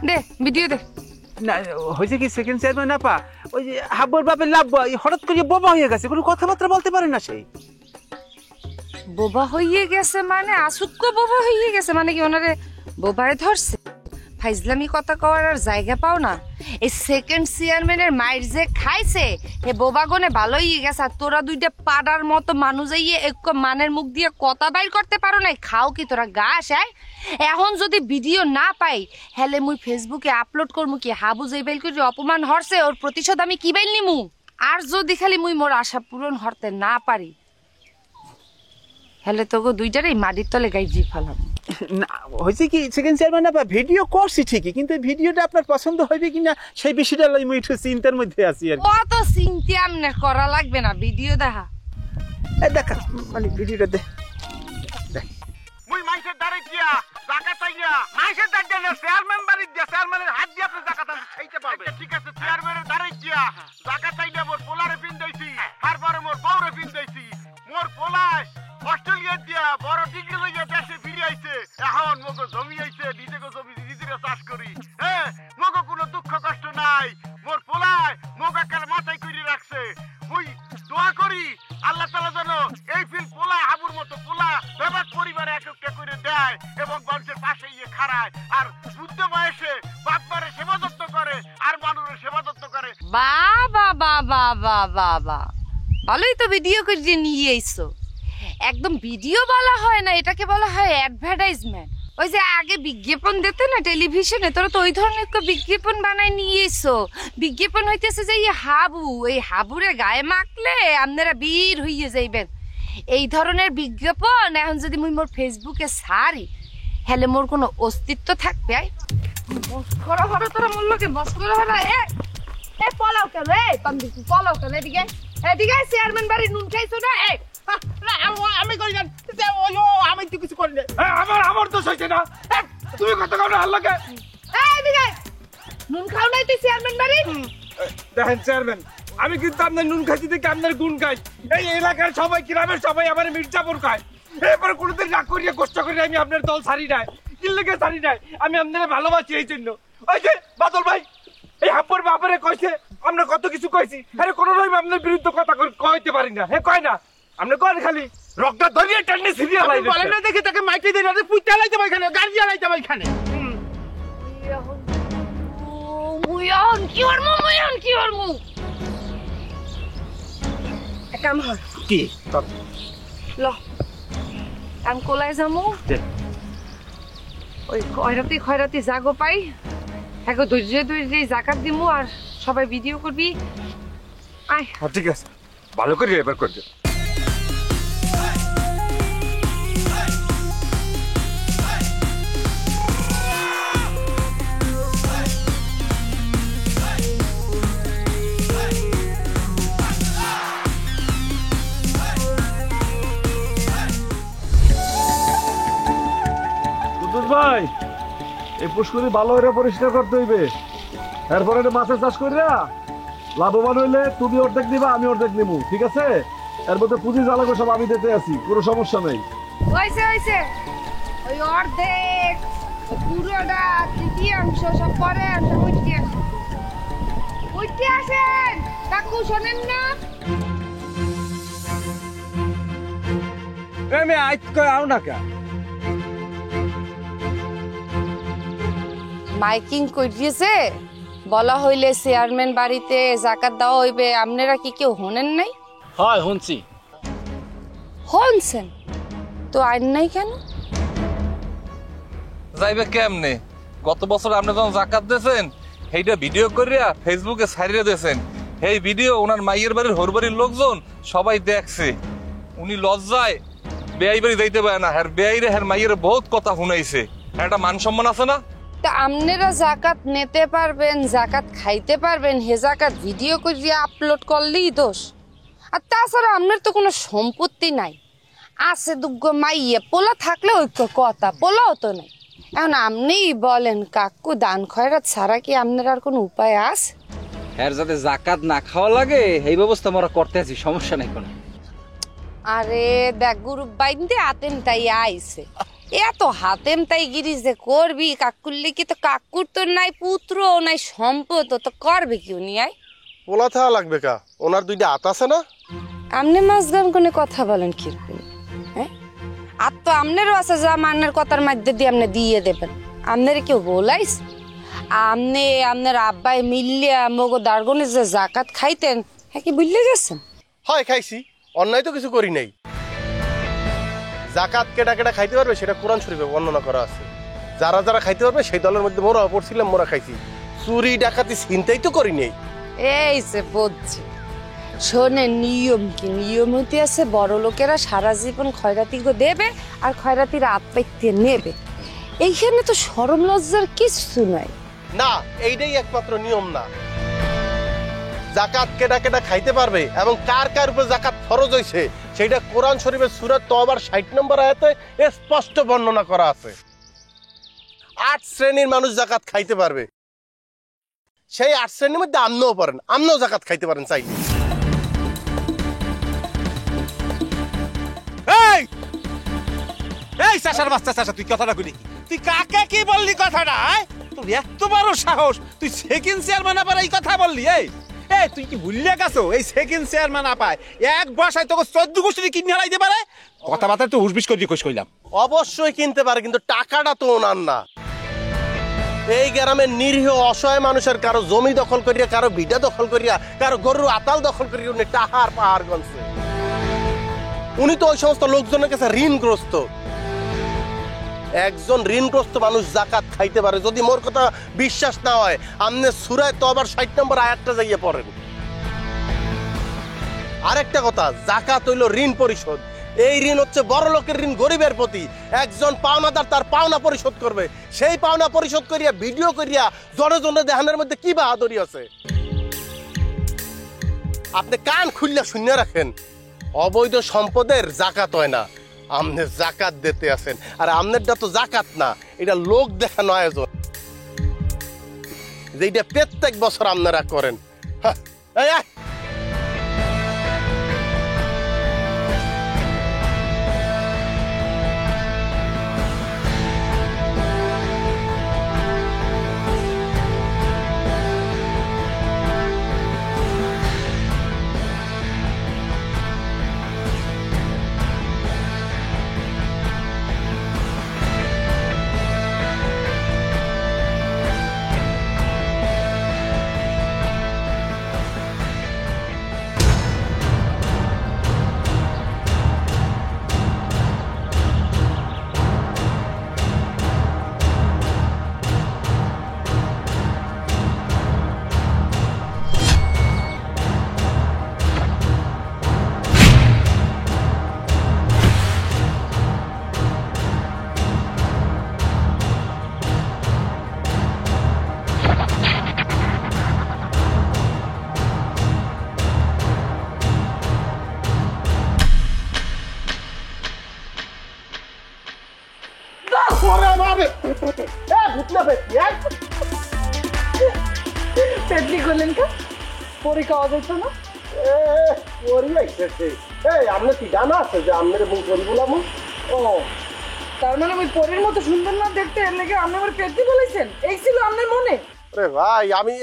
দে ভিডিও দে। না হয়েছে কি সেকেন্ড চেয়ারম্যান আপা, ওই যে হাবুর বাপের লাভ হঠাৎ করে বোবা হয়ে গেছে, কোনো কথাবার্তা বলতে পারে না। সেই বোবা হইয়ে গেছে মানে আসুক্য বোবা হইয়ে গেছে মানে কি ওনারে বোবায় ধরছে? ফাইজলামি কথা কওয়ার আর জায়গা পাও না। এই সেকেন্ড চেয়ারম্যানের মাইর যে খাইছে হে বোবা গনে ভালো হইয়ে গেছে, আর তোরা দুইটা পাড়ার মতো মানুষ যাইয়ে এক মানের মুখ দিয়ে কথা বাইর করতে পারো নাই। খাও কি তোরা গাছ? এখন যদি ভিডিও না পাই হেলে মুই ফেসবুকে আপলোড করমু কি হাবু যেই বাইল করে অপমান হরছে ওর প্রতিশোধ আমি কি বাইল নিমু? আর যদি খালি মুই মোর আশা পূরণ হরতে না পারি হেলে তোকে দুইটারই মাটির তলে গাইজি ফেলাম। না হয়েছে কি সেকেন্ড চেয়ারম্যান আপা, ভিডিও করছি ঠিকই, কিন্তু ভিডিওটা আপনার পছন্দ হইবে কিনা সেই বিষয়টা লই মুই একটু চিন্তার মধ্যে আছি। আর কত চিন্তা আমনে করা লাগবে না, ভিডিও দেখা। দেখা মানে ভিডিওটা দে। মুই মাইসের দাঁড়ে গিয়া জাকাত আইয়া মাইসের দাঁড়ে না চেয়ারম্যান বাড়ি দিয়া চেয়ারম্যানের হাত দিয়ে আপনি জাকাত খাইতে পারবেন। ঠিক আছে, চেয়ারম্যানের দাঁড়ে গিয়া জাকাত আইয়া মোর পোলারে পিন দেইছি, তারপরে মোর বউরে পিন দেইছি। মোর পোলায় অস্ট্রেলিয়া দিয়া বড় ডিগ্রি লইয়া দেশে ফিরে আইছে, এখন মগো জমি আইছে, নিজেকে জমি নিজেরা চাষ করি। হ্যাঁ, মগো কোনো দুঃখ কষ্ট নাই। মোর পোলায় মগো একেবারে মাথায় করে রাখছে। মুই দোয়া করি আল্লাহ তাআলা যেন এই ফিল পোলা হাবুর মতো পোলা বেবাক পরিবারে এক একটা করে দেয় এবং মানুষের পাশে গিয়ে খাড়ায়, আর বুদ্ধ বয়সে বাপমারে সেবা যত্ন করে আর মানুষের সেবা যত্ন করে। বাবা বাবা বাবা বাবা, ভালোই তো ভিডিও করে নিয়ে আইছো। একদম ভিডিও বলা হয় না, এটাকে বলা হয় অ্যাডভার্টাইজমেন্ট। ওই যে আগে বিজ্ঞাপন দিতে না টেলিভিশনে, তোরা তো ওই ধরনের বিজ্ঞাপন বানাই নিয়ে এসো। বিজ্ঞাপন হইতেছে যে হাবু, এই হাবুরে গায়ে মাখলে আপনারা বীর হইয়ে যাইবেন, এই ধরনের বিজ্ঞাপন। এখন যদি মুই মোর ফেসবুকে ছাড়ি হেলে মোর কোনো অস্তিত্ব থাকবে? মস্করা হলো তোরা মোর লোকে, মস্করা হলো। এ পলাও কেন? পান্দিকু পলাও কেন? এদিকে এদিকে, চেয়ারম্যান বাড়ি নুন খাইছো না? আমি করি না, আমি তো কিছু করি না। আমার দোষ হইছে না, তুমি কত কারণ আল্লাহকে এদিকে নুন খাও নাই তুই চেয়ারম্যান বাড়ি? দেখেন চেয়ারম্যান, আমি কিন্তু আপনার নুন খাইছি দেখে আপনার গুণ খাই। এই এলাকার সবাই, গ্রামের সবাই আমার মির্জাপুর খায়। এরপরে কোনোদিন রাগ করিয়া কষ্ট করে আমি আপনার দল ছাড়ি নাই। কি লেগে ছাড়ি নাই? আমি আপনারা ভালোবাসি এই জন্য। ওই যে বাদল ভাই, এই হাপ্পর বাপারে কইছে আমরা কত কিছু কইছি, আরে কোনো রকম আপনার বিরুদ্ধে কথা কইতে পারি না। হ্যাঁ কয় না, আপনি কন খালি রক্তটা ধরিয়ে টান্নে সিরিয়াল আইলে বলেন না দেখে তাকে মাইকে দিয়ে রাতে পুইতে লাইতে এখানে, গার্জিয়া লাইতে এখানে। মুয়ন কি হরমু, মুয়ন কি হরমু? কাম হর কি ল আমি কোলায় যামু। ওই খয়রাতি জাগো পাই, এখন ধৈর্য জাকাত দিমু আর সবাই ভিডিও করবি। আয় ঠিক আছে, ভালো করে এবার করবে। ভাই এই পুষ্করি ভালো করে পরিষ্কার করতে হইবে, এরপরে মাছের চাষ করিয়া লাভবান হইলে তুমি অর্ধেক নিবা, আমি অর্ধেক নিবো, ঠিক আছে? এর মধ্যে পুঁজি যা লাগবে সব আমি দিতে আছি, কোনো সমস্যা নেই। হইছে ওই অর্ধেক পুরোটা তৃতীয়াংশ সব পরে উঠতে আসেন। কাকু শোনেন না? আমি আজ কই আও না কা মাইকিং করিয়েছে, বলা হইলে চেয়ারম্যান বাড়িতে জাকাত দেওয়া হইবে। আপনারা কি কেউ হনেন নাই? হয় শুনছি। হনছেন তো আইন নাই কেন? যাইবে কেমনে? গত বছর আপনি যখন জাকাত দিয়েছেন সেইটা ভিডিও করিয়া ফেসবুকে ছাড়িয়ে দিয়েছেন। এই ভিডিও ওনার মাইয়ের বাড়ির হরবাড়ির লোকজন সবাই দেখছে। উনি লজ্জায় বেআই বাড়ি যাইতে পারে না, হ্যার বেআইরে হ্যার মাইয়ের বহুত কথা শুনাইছে। একটা মান সম্মান আছে না? তা আপনারা জাকাত নিতে পারবেন, জাকাত খাইতে পারবেন, হে জাকাত ভিডিও করিয়া আপলোড করলেই দোষ। আর তাছাড়া আপনার তো কোনো সম্পত্তি নাই, আছে দুগ্গ মাইয়ে পোলা থাকলে ঐক্য কথা, পোলাও তো নাই। এখন আপনিই বলেন কাকু, দান খয়রাত ছাড়া কি আপনার আর কোনো উপায় আছে? হ্যাঁ, যাতে জাকাত না খাওয়া লাগে এই ব্যবস্থা আমরা করতে আছি, সমস্যা নাই কোনো। আরে দেখ গ্রুপ বাইন্দে আতেন তাই আইছে, এত হাতেম তাই গিরি যে করবি কাকুরলে কি? তো কাকুর তো নাই পুত্র নাই সম্পদ, তো করবে কি উনি? আয় পোলা থাকা লাগবে কা, ওনার দুইটা হাত আছে না? আমনে মাঝগান কোনে কথা বলেন কিরকম? হ্যাঁ, আর তো আমনেরও আছে যা মান্নের কথার মধ্যে দিয়ে আপনি দিয়ে দেবেন। আপনার কেউ বলাইস? আপনার আব্বাই মিললিয়া মগো দারগনে যে জাকাত খাইতেন, হ্যাঁ কি বুঝলে গেছেন? হয় খাইছি, অন্যায় তো কিছু করি নাই। জাকাত কেটা কেটা খাইতে পারবে সেটা কোরআন শরীফে বর্ণনা করা আছে। যারা যারা খাইতে পারবে সেই দলের মধ্যে মোরা পড়ছিলাম, মোরা খাইছি। চুরি ডাকাতি চিন্তাই তো করি নাই। এই যে বুঝছি, শোনে নিয়ম কি? নিয়ম হইতে আছে বড় লোকেরা সারা জীবন খয়রাতি দেবে আর খয়রাতির আত্মাইতে নেবে। এইখানে তো শরম লজ্জার কিছু নাই। না, এইটাই একমাত্র নিয়ম না। জাকাত কেটা কেটা খাইতে পারবে এবং কার কার উপর জাকাত ফরজ হইছে সেটা কোরআন শরীফের সূরা তওবার 60 নম্বর আয়াতে স্পষ্ট বর্ণনা করা আছে। 8 শ্রেণীর মানুষ জাকাত খাইতে পারবে, সেই 8 শ্রেণীর মধ্যে আমরাও পারেন, আমরাও জাকাত খাইতে পারেন চাইলে। এই এই চাচার বাচ্চা, চাচা তুই কথাটা কইলি, তুই কাকে কি বললি কথাটা? তোর এত বড় সাহস, তুই সেকেন্ড চেয়ারম্যান আবার এই কথা বললি? এই এই তুই কি ভুলিয়া গেছো? এই সেকেন্ড চেয়ারম্যান আপায় এক বাসায় তোকে 14 গোষ্ঠী কিনে হারাইতে পারে। কথাবার্তা তো হুসবিস করে কইস কইলাম। অবশ্যই কিনতে পারে, কিন্তু টাকাটা তো ওনার না। এই গ্রামের নিরীহ অসহায় মানুষের কারো জমি দখল করিয়া, কারো ভিটা দখল করিয়া, কারো গরুর আতাল দখল করিয়া উনি টাহার পাহাড় গনছে। উনি তো ওই সমস্ত লোকজনের কাছে ঋণগ্রস্ত। একজন ঋণগ্রস্ত মানুষ জাকাত খাইতে পারে। যদি মোর কথা বিশ্বাস না হয়, আপনি সূরা তওবার 60 নম্বর আয়াতটা যাইয়া পড়েন। আরেকটা কথা, জাকাত হইল ঋণ পরিশোধ। এই ঋণ হচ্ছে বড় লোকের ঋণ গরিবের প্রতি। একজন পাওনাদার তার পাওনা পরিশোধ করবে, সেই পাওনা পরিশোধ করিয়া ভিডিও করিয়া জনে জনে দেহানের মধ্যে কি বাহাদুরি আছে। আপনি কান খুললে শূন্য রাখেন, অবৈধ সম্পদের জাকাত হয় না। আপনি জাকাত দিতে আছেন, আর আপনারটা তো জাকাত না, এটা লোক দেখানো আয়োজন, যেটা প্রত্যেক বছর আপনারা করেন। পেটনি করলেন কে পরীক্ষা অযথা না পরি আইতেছে এই আপনি কি জানা আছে যে আপনার মুখ পরি বলাম ও তার মানে ওই পরীর মতো সুন্দর না দেখতে এর লেগে আপনি আমার পেটনি বলেছেন এই ছিল আপনার মনে আরে ভাই আমি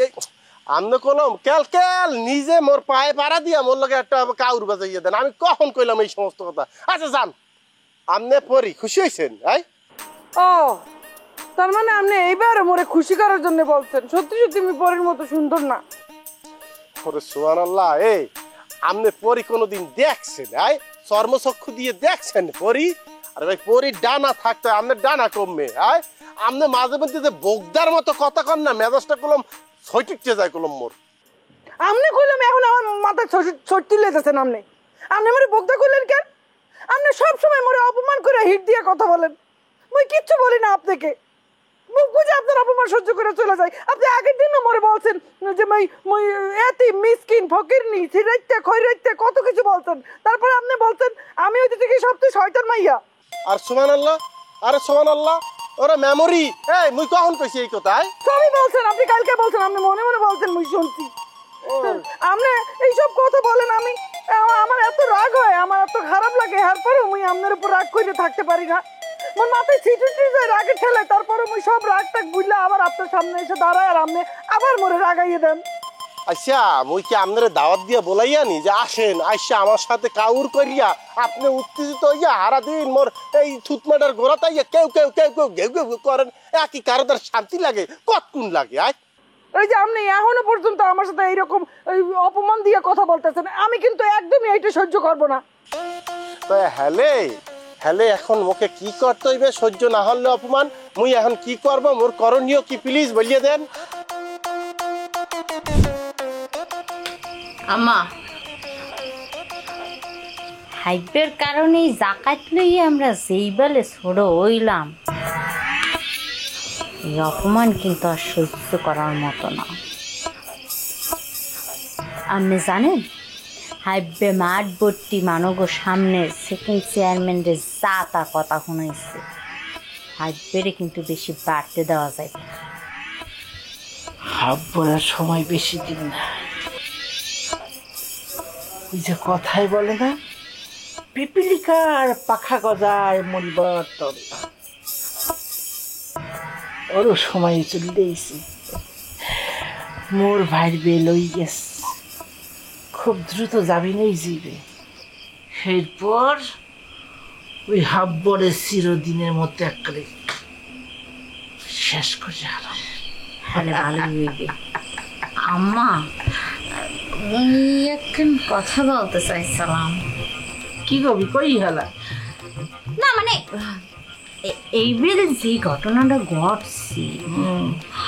আমনে কলম কেল কেল নিজে মোর পায়ে পাড়া দিয়া মোর লগে একটা কাউর বাজাইয়া দেন আমি কখন কইলাম এই সমস্ত কথা আচ্ছা যান আমনে পরি খুশি হইছেন ও তার মানে আপনি এইবার মোরে খুশি করার জন্য বলছেন সত্যি সত্যি আমি পরীর মতো সুন্দর না ওরে সুবহানাল্লাহ এই আমনে পরি কোনোদিন দেখছেন চর্মচক্ষু দিয়ে দেখছেন পরি আরে ভাই পরি ডানা থাকতে আমনে ডানা কমবে আমনে মাঝে মধ্যে যে বোগদার মতো কথা কন না মেজাজটা কলম ছয়টিকে যায় কলম মোর আপনি কইলাম এখন আমার মাথা ছট্টি লেতেছেন আপনি আপনি আমারে বকদা কইলেন কেন আপনি সব সময় মোরে অপমান করে হিট দিয়ে কথা বলেন মই কিচ্ছু বলি না আপনাকে মুখ বুঝে আপনার অপমান সহ্য করে চলে যায় আপনি আগের দিনও মোরে বলছেন যে মই এতি মিসকিন ফকিরনি সিরাইতে খয়রাইতে কত কিছু বলছেন তারপরে আপনি বলছেন আমি হইতে থেকে সবচেয়ে শয়তান মাইয়া আর সুবহানাল্লাহ আরে সুবহানাল্লাহ ওরে মেমোরি এই মুই কখন কইছি এই কথা সবই বলছেন আপনি কালকে বলছেন আপনি মনে মনে বলছেন মুই শুনছি আপনি এইসব কথা বলেন আমি আমার এত রাগ হয় আমার এত খারাপ লাগে এরপরেও মুই আপনার উপর রাগ করে থাকতে পারি না মোর মাথায় ছিটুটি যায় রাগে ঠেলে তারপরে মুই সব রাগ টাগ বুঝলে আবার আপনার সামনে এসে দাঁড়ায় আর আপনি আবার মোরে রাগাইয়ে দেন আচ্ছা মুই কি আপনারে দাওয়াত দিয়া বলাইয়া নি যে আসেন আইসা আমার সাথে কাউর করিয়া আপনি উত্তেজিত হইয়া হারা দিন মোর এই থুতমাটার গোড়া তাইয়া কেউ কেউ কেউ কেউ ঘেউ ঘেউ করেন একই কারো তার শান্তি লাগে কতক্ষণ লাগে এই যে আপনি এখনো পর্যন্ত আমার সাথে এইরকম অপমান দিয়ে কথা বলতেছেন আমি কিন্তু একদমই এইটা সহ্য করবো না তো হ্যালে এখন মোকে কি করতে হইবে সহ্য না হলে অপমান মুই এখন কি করব মোর করণীয় কি প্লিজ বলিয়ে দেন আম্মা হাইবের কারণে জাকাত লইয়ে আমরা যেই বেলে ছোট হইলাম এই অপমান কিন্তু আর সহ্য করার মতো না আপনি জানেন হাইবে মাঠ ভর্তি মানগো সামনে সেকেন্ড চেয়ারম্যানের যা তা কথা শুনাইছে হাইবেরে কিন্তু বেশি বাড়তে দেওয়া যায় হাফ বলার সময় বেশি দিন না ওই যে কথাই বলে না পিপিলিকার পাখা গজায় মরিবর্তন ওরও সময় চলতেইছে মোর ভাইয়ের বেল হয়ে গেছে খুব দ্রুত যাবি নেই যাবে এরপর ওই হাব্বরের চিরদিনের মতো একবারে শেষ করে হারাম হলে ভালো হইবে আম্মা একখান কথা বলতে চাইছিলাম কি কবি কই হেলা না মানে এই বেলে যে ঘটনাটা ঘটছে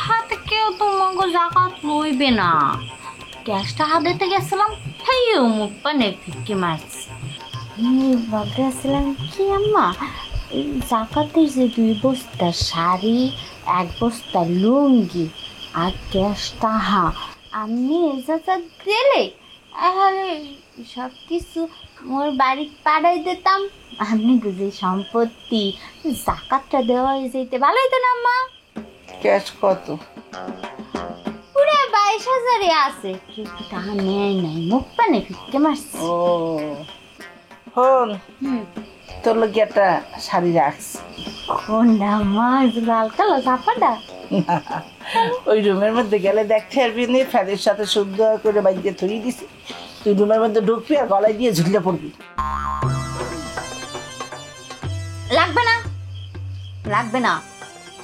হাতে কেউ তোমাকে জাকাত লইবে না ক্যাশটা হাত দিতে গেছিলাম হেইও মুখ পানে ফিটকে মারছি ভাবতে আসছিলাম কি আম্মা এই জাকাতের যে 2 বস্তা শাড়ি 1 বস্তা লুঙ্গি আর ক্যাশটা আমি এজাজা দিলে তাহলে সব কিছু মোর বাড়ি পাড়াই দিতাম আপনি যে সম্পত্তি জাকাতটা দেওয়া যেতে ভালো হইতো না আম্মা ক্যাশ কত পুরো 22,000 আছে কিন্তু টাকা নেয় নাই মুখ পানে ফিটকে মারছে ও হন তোর লোক একটা শাড়ি রাখছি কোনটা আম্মা লাল কালো চাপাটা ওই রুমের মধ্যে গেলে দেখতে পারবি নি ফ্যানের সাথে সুন্দর করে বাইকে থুই দিছি তুই রুমের মধ্যে ঢুকবি আর গলায় দিয়ে ঝুলে পড়বি লাগবে না লাগবে না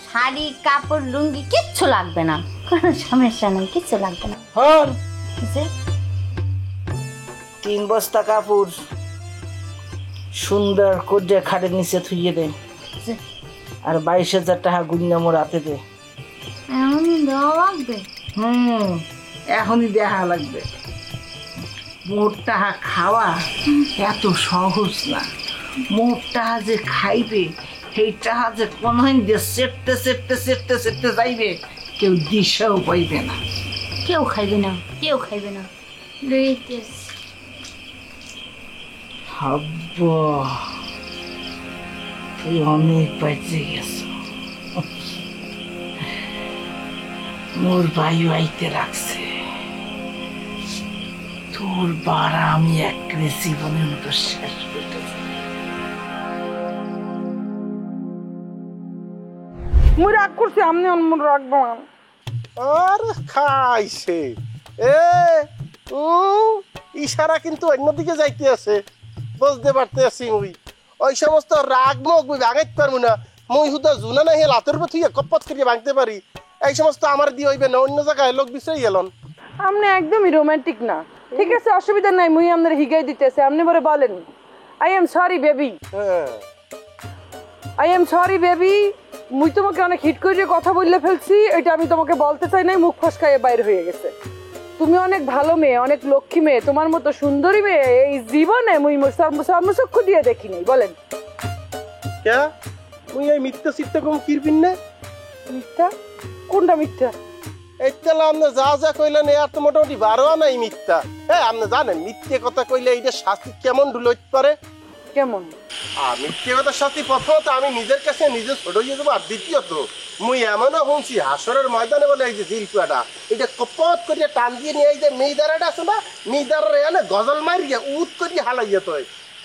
শাড়ি কাপড় লুঙ্গি কিচ্ছু লাগবে না কোনো সমস্যা নেই কিচ্ছু লাগবে না হন 3 বস্তা কাপড় সুন্দর করে খাটের নিচে থুইয়ে দে আর 22,000 টাকা গুণনা মোর হাতে দে এমনই দেওয়া লাগবে এখনই দেখা লাগবে মোর টাকা খাওয়া এত সহজ না মোর টাকা যে খাইবে সেই টাকা যে কোনদিন দিয়ে সেটতে সেটতে সেটতে সেটতে যাইবে কেউ দিশাও পাইবে না কেউ খাইবে না কেউ খাইবে না হাব্বা তুই অনেক বেঁচে গেছ মোর ভাই আইতে রাখছে তোর বাড়া আমি একবারে জীবনের মতো শেষ করতেছি। মুই রাগ করছি, আমনে অন্য রাখবো না। আর খাইছে এ ইশারা কিন্তু অন্যদিকে যাইতে আছে, বুঝতে পারতে আছি। মুই ওই সমস্ত রাগ মুখ মুই ভাঙাইতে পারবো না। মুই হুদা জুনা না হেল হাতের উপর থুইয়া কপ্পত করিয়া ভাঙতে পারি। এই সমস্ত আমার দিয়ে হইবে না, অন্য জায়গায় লোক বিশ্রাই গেলন। আমনে একদমই রোমান্টিক না। ঠিক আছে, অসুবিধা নাই, মুই আপনার হিগাই দিতেছে। আপনি বলে বলেন I am sorry baby, I am sorry baby. মুই তোমাকে অনেক হিট করে কথা বললে ফেলছি, এটা আমি তোমাকে বলতে চাই নাই, মুখ ফসকায়ে বাইর হয়ে গেছে। তুমি অনেক ভালো মেয়ে, অনেক লক্ষ্মী মেয়ে, তোমার মতো সুন্দরী মেয়ে এই জীবনে মুই চক্ষু দিয়ে দেখি নাই। বলেন কে মুই এই মিথ্যা চিত্তে কম কিরবিন না? মিথ্যা? কোনটা মিথ্যা? এইতালা আপনি যা যা কইলেন এর তো মোটামুটি 12 আনাই মিথ্যা। হ্যাঁ, আপনি জানেন মিথ্যে কথা কইলে এইটা শাস্তি কেমন ঢুলইতে পারে? কেমন? মিথ্যে কথার শাস্তি প্রথমত আমি নিজের কাছে নিজে ছোট হয়ে যাবো, আর দ্বিতীয়ত মুই এমনও শুনছি হাসরের ময়দানে বলে এই যে জিলপাটা এটা কপত করিয়া টান দিয়ে নিয়ে এই যে মেয়েদারাটা আছে না, মেয়েদারের এনে গজল মারিয়া উত করিয়া হালাইয়া তো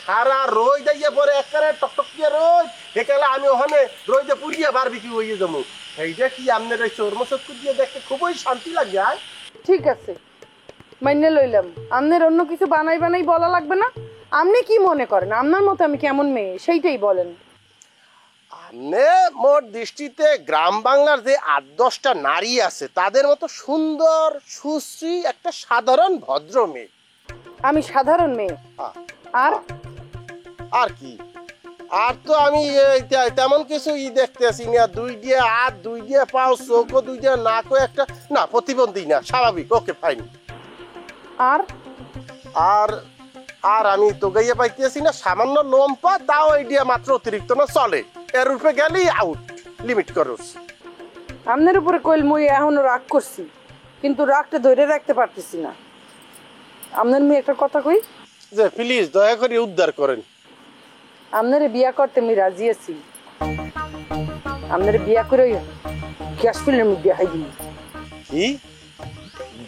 সারা রই দাইয়া পরে একেবারে টকটক দিয়ে রই একালে আমি ওখানে রইতে পুড়িয়া বারবিকিউ হইয়া যাবো। এইটা কি আপনার এই চর্মচক্ষু দিয়ে দেখতে খুবই শান্তি লাগে। ঠিক আছে, মাইনে লইলাম। আপনার অন্য কিছু বানাই বানাই বলা লাগবে না। আপনি কি মনে করেন আপনার মতো আমি কেমন মেয়ে সেইটাই বলেন। আপনি মোট দৃষ্টিতে গ্রাম বাংলার যে 8-10টা নারী আছে তাদের মতো সুন্দর সুশ্রী একটা সাধারণ ভদ্র মেয়ে। আমি সাধারণ মেয়ে? আর আর কি? আর তো আমি তেমন কিছু দেখতে আসি না। 2 দিয়ে হাত, 2 দিয়ে পাও, চোখও 2 দিয়ে নাকও একটা না, প্রতিবন্ধী না, স্বাভাবিক, ওকে ফাইন। আর আর আর আমি তো গাইয়া পাইতেছি না সামান্য লম্পা, তাও এই দিয়ে মাত্র অতিরিক্ত না, চলে। এর উপরে গেলেই আউট, লিমিট করস। আপনার উপরে কইল মই এখনো রাগ করছি, কিন্তু রাগটা ধরে রাখতে পারতেছি না। আপনার মেয়ে একটা কথা কই যে প্লিজ দয়া করে উদ্ধার করেন। আপনারে বিয়া করতে আমি রাজি আছি। আপনারে বিয়া করে গ্যাস ফিলের মধ্যে হাই দিই। কি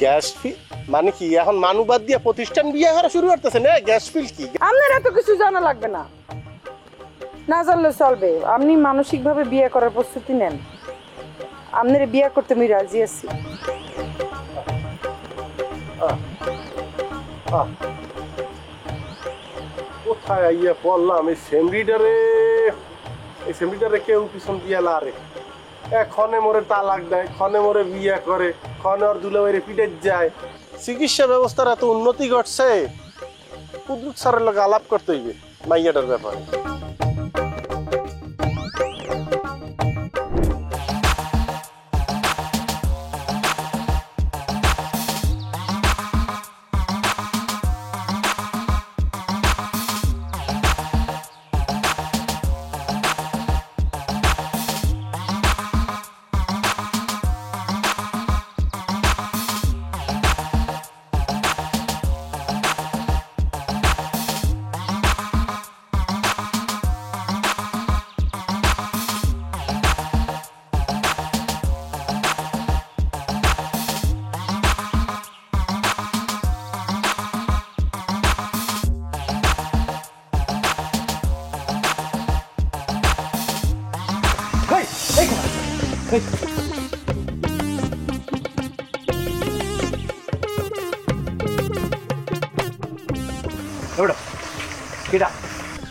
গ্যাস ফিল মানে কি? এখন মানুবাদ দিয়ে প্রতিষ্ঠান বিয়ে করা শুরু করতেছে না? গ্যাস ফিল কি? আপনার এত কিছু জানা লাগবে না, না জানলে চলবে। আপনি মানসিকভাবে বিয়ে করার প্রস্তুতি নেন। আপনারে বিয়া করতে আমি রাজি আছি। কোথায় আইয়া পড়লাম এই সেমরিডারে? এই সেমরিডারে কেউ পিছন দিয়া লারে, ক্ষণে মোরে তালাক দেয়, ক্ষণে মোরে বিয়ে করে, ক্ষণে ওর দুলাভাইরে পিটে যায়। চিকিৎসা ব্যবস্থার এত উন্নতি ঘটছে, কুদরত স্যারের লোক আলাপ করতে হইবে মাইয়াটার ব্যাপারে।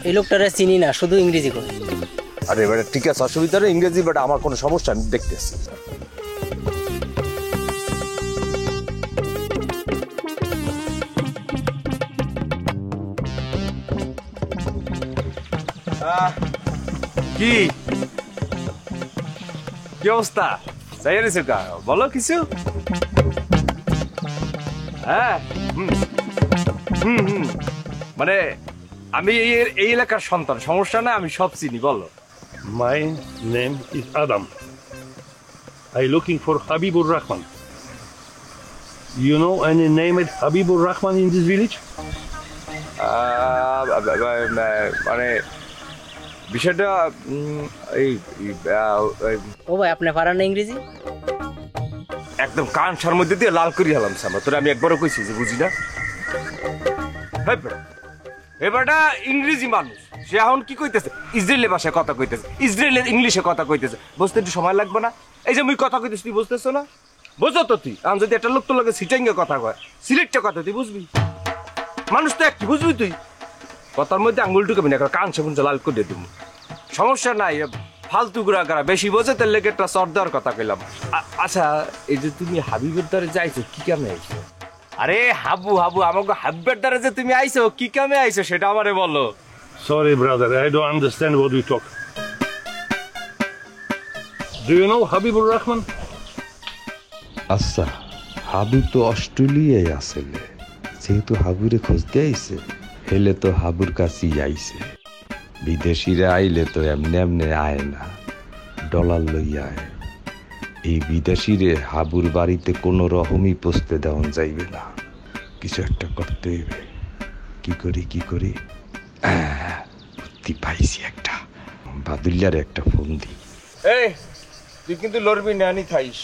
এই লোকটারে চিনি না, শুধু ইংরেজি করে। আরে বেটা ঠিক আছে, অসুবিধা নেই, ইংরেজি বেটা আমার কোনো সমস্যা আমি দেখতেছি। কি কি অবস্থা? যাই রেছে কা বলো কিছু। হ্যাঁ মানে আমি এই এলাকার সন্তান, সমস্যা না, আমি সব চিনি, বলো। My name is Adam. I looking for Habibur Rahman. You know any name it Habibur Rahman in this village? মানে বিষয়টা ও ভাই, আপনি পারেন না ইংরেজি? একদম কান সার মধ্যে দিয়ে লাল করি হলাম সামা তোর। আমি একবারও কইছি যে বুঝি না। এবারটা ইংরেজি মানুষ, সে এখন কি কইতেছে ইসরায়েলের ভাষায় কথা কইতেছে, ইসরায়েলের ইংলিশে কথা কইতেছে, বুঝতে একটু সময় লাগবে না? এই যে মুই কথা কইতেছি তুই বুঝতেছো না? বুঝো তো তুই, আমি যদি একটা লোক তো লাগে সিটাইঙ্গে কথা কয়, সিলেক্টে কথা তুই বুঝবি? মানুষ তো একটি, বুঝবি তুই? কথার মধ্যে আঙুল ঢুকাবি না, কান সেগুন লাল করে দিব। সমস্যা নাই, ফালতু গুড়া গাড়া বেশি বোঝে তার লেগে একটা চর দেওয়ার কথা কইলাম। আচ্ছা, এই যে তুমি হাবিবের দ্বারে যাইছো, কি কামে আইছো? আরে হাবু হাবু, আমাকে হাবিবের দ্বারে যে তুমি আইছো, কি কামে আইছো সেটা আমারে বলো। Sorry, brother, I don't understand what we talk. Do you know Habibur Rahman? আচ্ছা, হাবু তো অস্ট্রেলিয়ায় আসলে, যেহেতু হাবুরে খুঁজতে আইছে, হেলে তো হাবুর কাছেই আইছে। বিদেশিরা আইলে তো এমনি এমনি আয় না, ডলার লইয়া আয়। এই বিদেশিরে হাবুর বাড়িতে কোনো রকমই পৌঁছতে দেওয়া যাইবে না, কিছু একটা করতে হইবে। কি করি বুদ্ধি পাইছি একটা, বাদুল্যার একটা ফোন দি। এই তুই কিন্তু লড়বি না, আনি খাইস।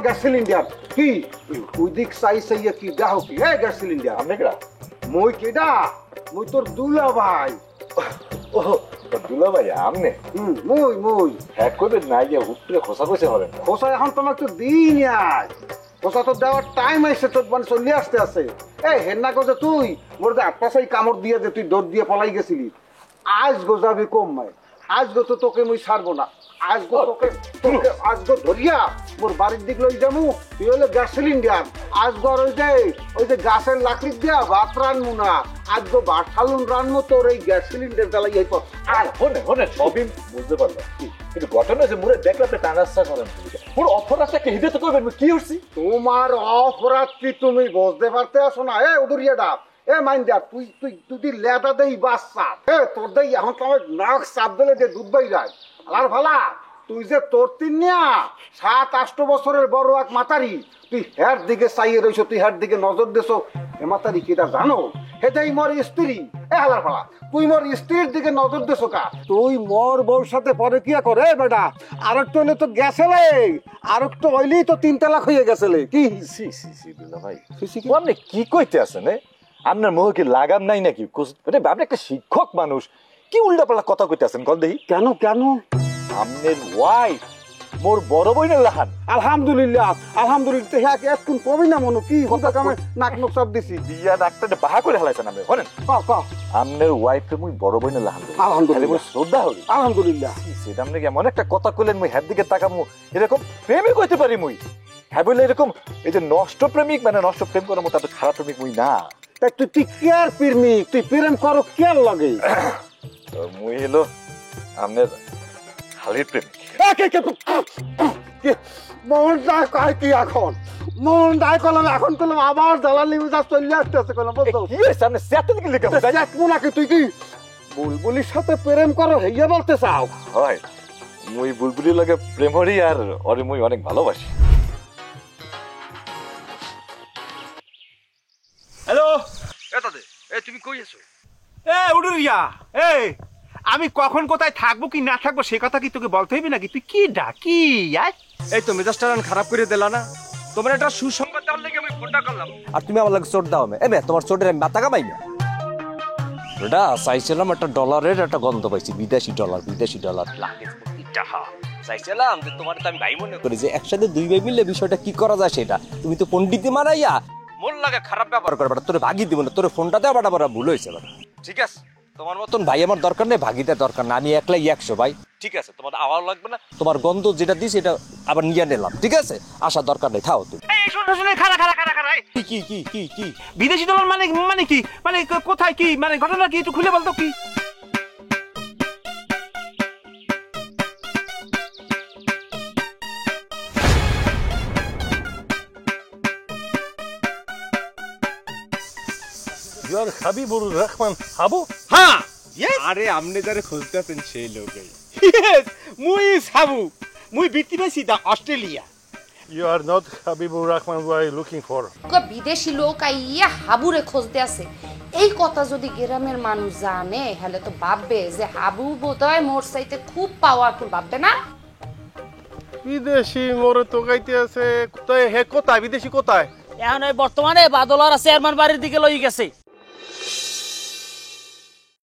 গ্যাস সিলিন্ডার কি ওই দিক চাই চাইয়া কি দেখো কি গ্যাস সিলিন্ডার আমি মই কেডা মই তোর দুলা ভাই। দুলা ভাই আমনে মই হ্যাঁ কইবে না, ইয়ে উপরে খোসা কইছে হবেন খোসা এখন তোমার তো দিন আয়, খোসা তো দেওয়ার টাইম আইছে, তোর মানে চলে আসতে আছে। এই হেন্না গোজে তুই মোর যে আটপাশাই কামড় দিয়ে যে তুই দৌড় দিয়ে পলাই গেছিলি, আজ গোজাবি কম মাই, আজ গো তো তোকে মুই ছাড়বো না, আজ গো তোকে আজ গো ধরিয়া মোর বাড়ির দিক লই যামু, তুই হলে গ্যাস সিলিন্ডার আজ গো ওই যে গাছের লাকড়ি দিয়া ভাত রানমু না, আজ গো ভাত ঠালুন রানমু তোর এই গ্যাস সিলিন্ডার জ্বালাই এই পর। আর হনে সবই বুঝতে পারলাম, কিন্তু ঘটনা যে মোরে দেখলে আপনি টানাচ্ছা করেন, মোর অপরাধটাকে হিদে করবেন কি করছি? তোমার অপরাধ কি তুমি বুঝতে পারতে আসো না? উদুরিয়া ডাক মাইন্দার তুই লেদা দেই বাচ্চা তোর দেই এখন তো আমার নাক চাপ দিলে যে দুধ বাই যায় আর ভালা তুই যে তোর তিনিয়া 7-8 বছরের বড় এক মাতারি, তুই হের দিকে চাইয়ে রইছ, তুই হের দিকে নজর দেছো, এ মাতারি কিটা জানো? হেটাই মোর স্ত্রী। হালার ভালা তুই মোর স্ত্রীর দিকে নজর দেছো কা? তুই মোর বউর সাথে পরে কিয়া করে বেটা? আর একটু হইলে তো গেছেলে, আর একটু হইলেই তো 3 তালাক হয়ে গেছেলে। কি দুলা ভাই আপনি কি কইতে আছেন? আপনার মুখে কি লাগাম নাই নাকি? আপনি একটা শিক্ষক মানুষ, কি উল্টাপাল্টা কথা কইতে আছেন? কল দেখি। কেন আপনার ওয়াইফ মোর বড় বোনের লাহান। আলহামদুলিল্লাহ হ্যাঁ এখন কবি না মনো কি হতা কামে নাক নক সব দিছি বিয়া ডাক্তারটা বাহা করে হালাইছেন আপনি বলেন। আপনার ওয়াইফকে মুই বড় বোনের লাহান। আলহামদুলিল্লাহ শ্রদ্ধা হল। আলহামদুলিল্লাহ সেটা আপনি এমন একটা কথা কইলেন, মুই হের দিকে তাকামু এরকম প্রেমই কইতে পারি মুই? হ্যাঁ বললে এরকম এই যে নষ্ট প্রেমিক, মানে নষ্ট প্রেম করার মতো এত খারাপ প্রেমিক মুই না। তুই কেয়ার প্রেমিক, তুই প্রেম করো কেয়ার লাগে? মুই হলো আপনার হালির প্রেমিক। মন দায় কয় কি এখন? মন দায় করলাম এখন করলাম আবার দালালি যা চলে আসতেছে করলাম কি হয়েছে? আপনি সেতেন কি লিখে নাকি তুই কি বুলবুলির সাথে প্রেম করো হেয়া বলতে চাও? হয় মুই বুলবুলির লাগে প্রেম হরি, আর ওরে মুই অনেক ভালোবাসি। হ্যালো তুমি কই আছো? উডুরিয়া আমি কখন কোথায় থাকবো কি না থাকবো সে কথা কি তোকে বলতে হইবে নাকি? তুই কি ডাকি? এই তো মেজাজটা খারাপ করে দিলা না? তোমার একটা সুসংবাদ দেওয়ার লেগে আমি ফোনটা করলাম, আর তুমি আমার লাগে চোট দাও। তোমার চোটের আমি মাথা কামাই না। ওটা চাইছিলাম একটা ডলারের একটা গন্ধ পাইছি, বিদেশি ডলার লাগে চাইছিলাম যে তোমার তো আমি ভাই মনে করি যে একসাথে 2 ভাই মিললে বিষয়টা কি করা যায় সেটা। তুমি তো পন্ডিতে মারাইয়া মোর লাগে খারাপ ব্যবহার করবে, তোরে ভাগি দিব না, তোরে ফোনটা দেওয়া বাটা ভুল হয়েছে। ঠিক আছে, তোমার মতন ভাই আমার দরকার নেই, ভাগিদার দরকার না, আমি একলাই 100 ভাই। ঠিক আছে, তোমার আওয়াজ লাগবে না, তোমার গন্ধ যেটা দিস এটা আবার নিয়ে নিলাম। ঠিক আছে, আসার দরকার নেই, থাও তুমি। কি বিদেশি ডলার মানে কি? মানে কোথায় কি? মানে ঘটনা কি? একটু খুলে বলতো কি? You are Habibur Rahman Habu? হ্যাঁ আরে আপনি যারে খুঁজতেছেন সেই লোকই মুই সাবু মুই বিটি পাইছি দা Australia You are not Habibur Rahman who are you looking for. বিদেশি লোক আইয়া হাবুরে খুঁজতে আছে এই কথা যদি গ্রামের মানুষ জানে হলে তো ভাববে যে হাবু বোধহয় মোর চাইতে খুব পাওয়ারফুল, ভাববে না? বিদেশি মোরে তো গাইতে আছে কোথায় হে কোথায় বিদেশি কোথায় এখন ওই বর্তমানে বাদলার চেয়ারম্যান বাড়ির দিকে লই গেছে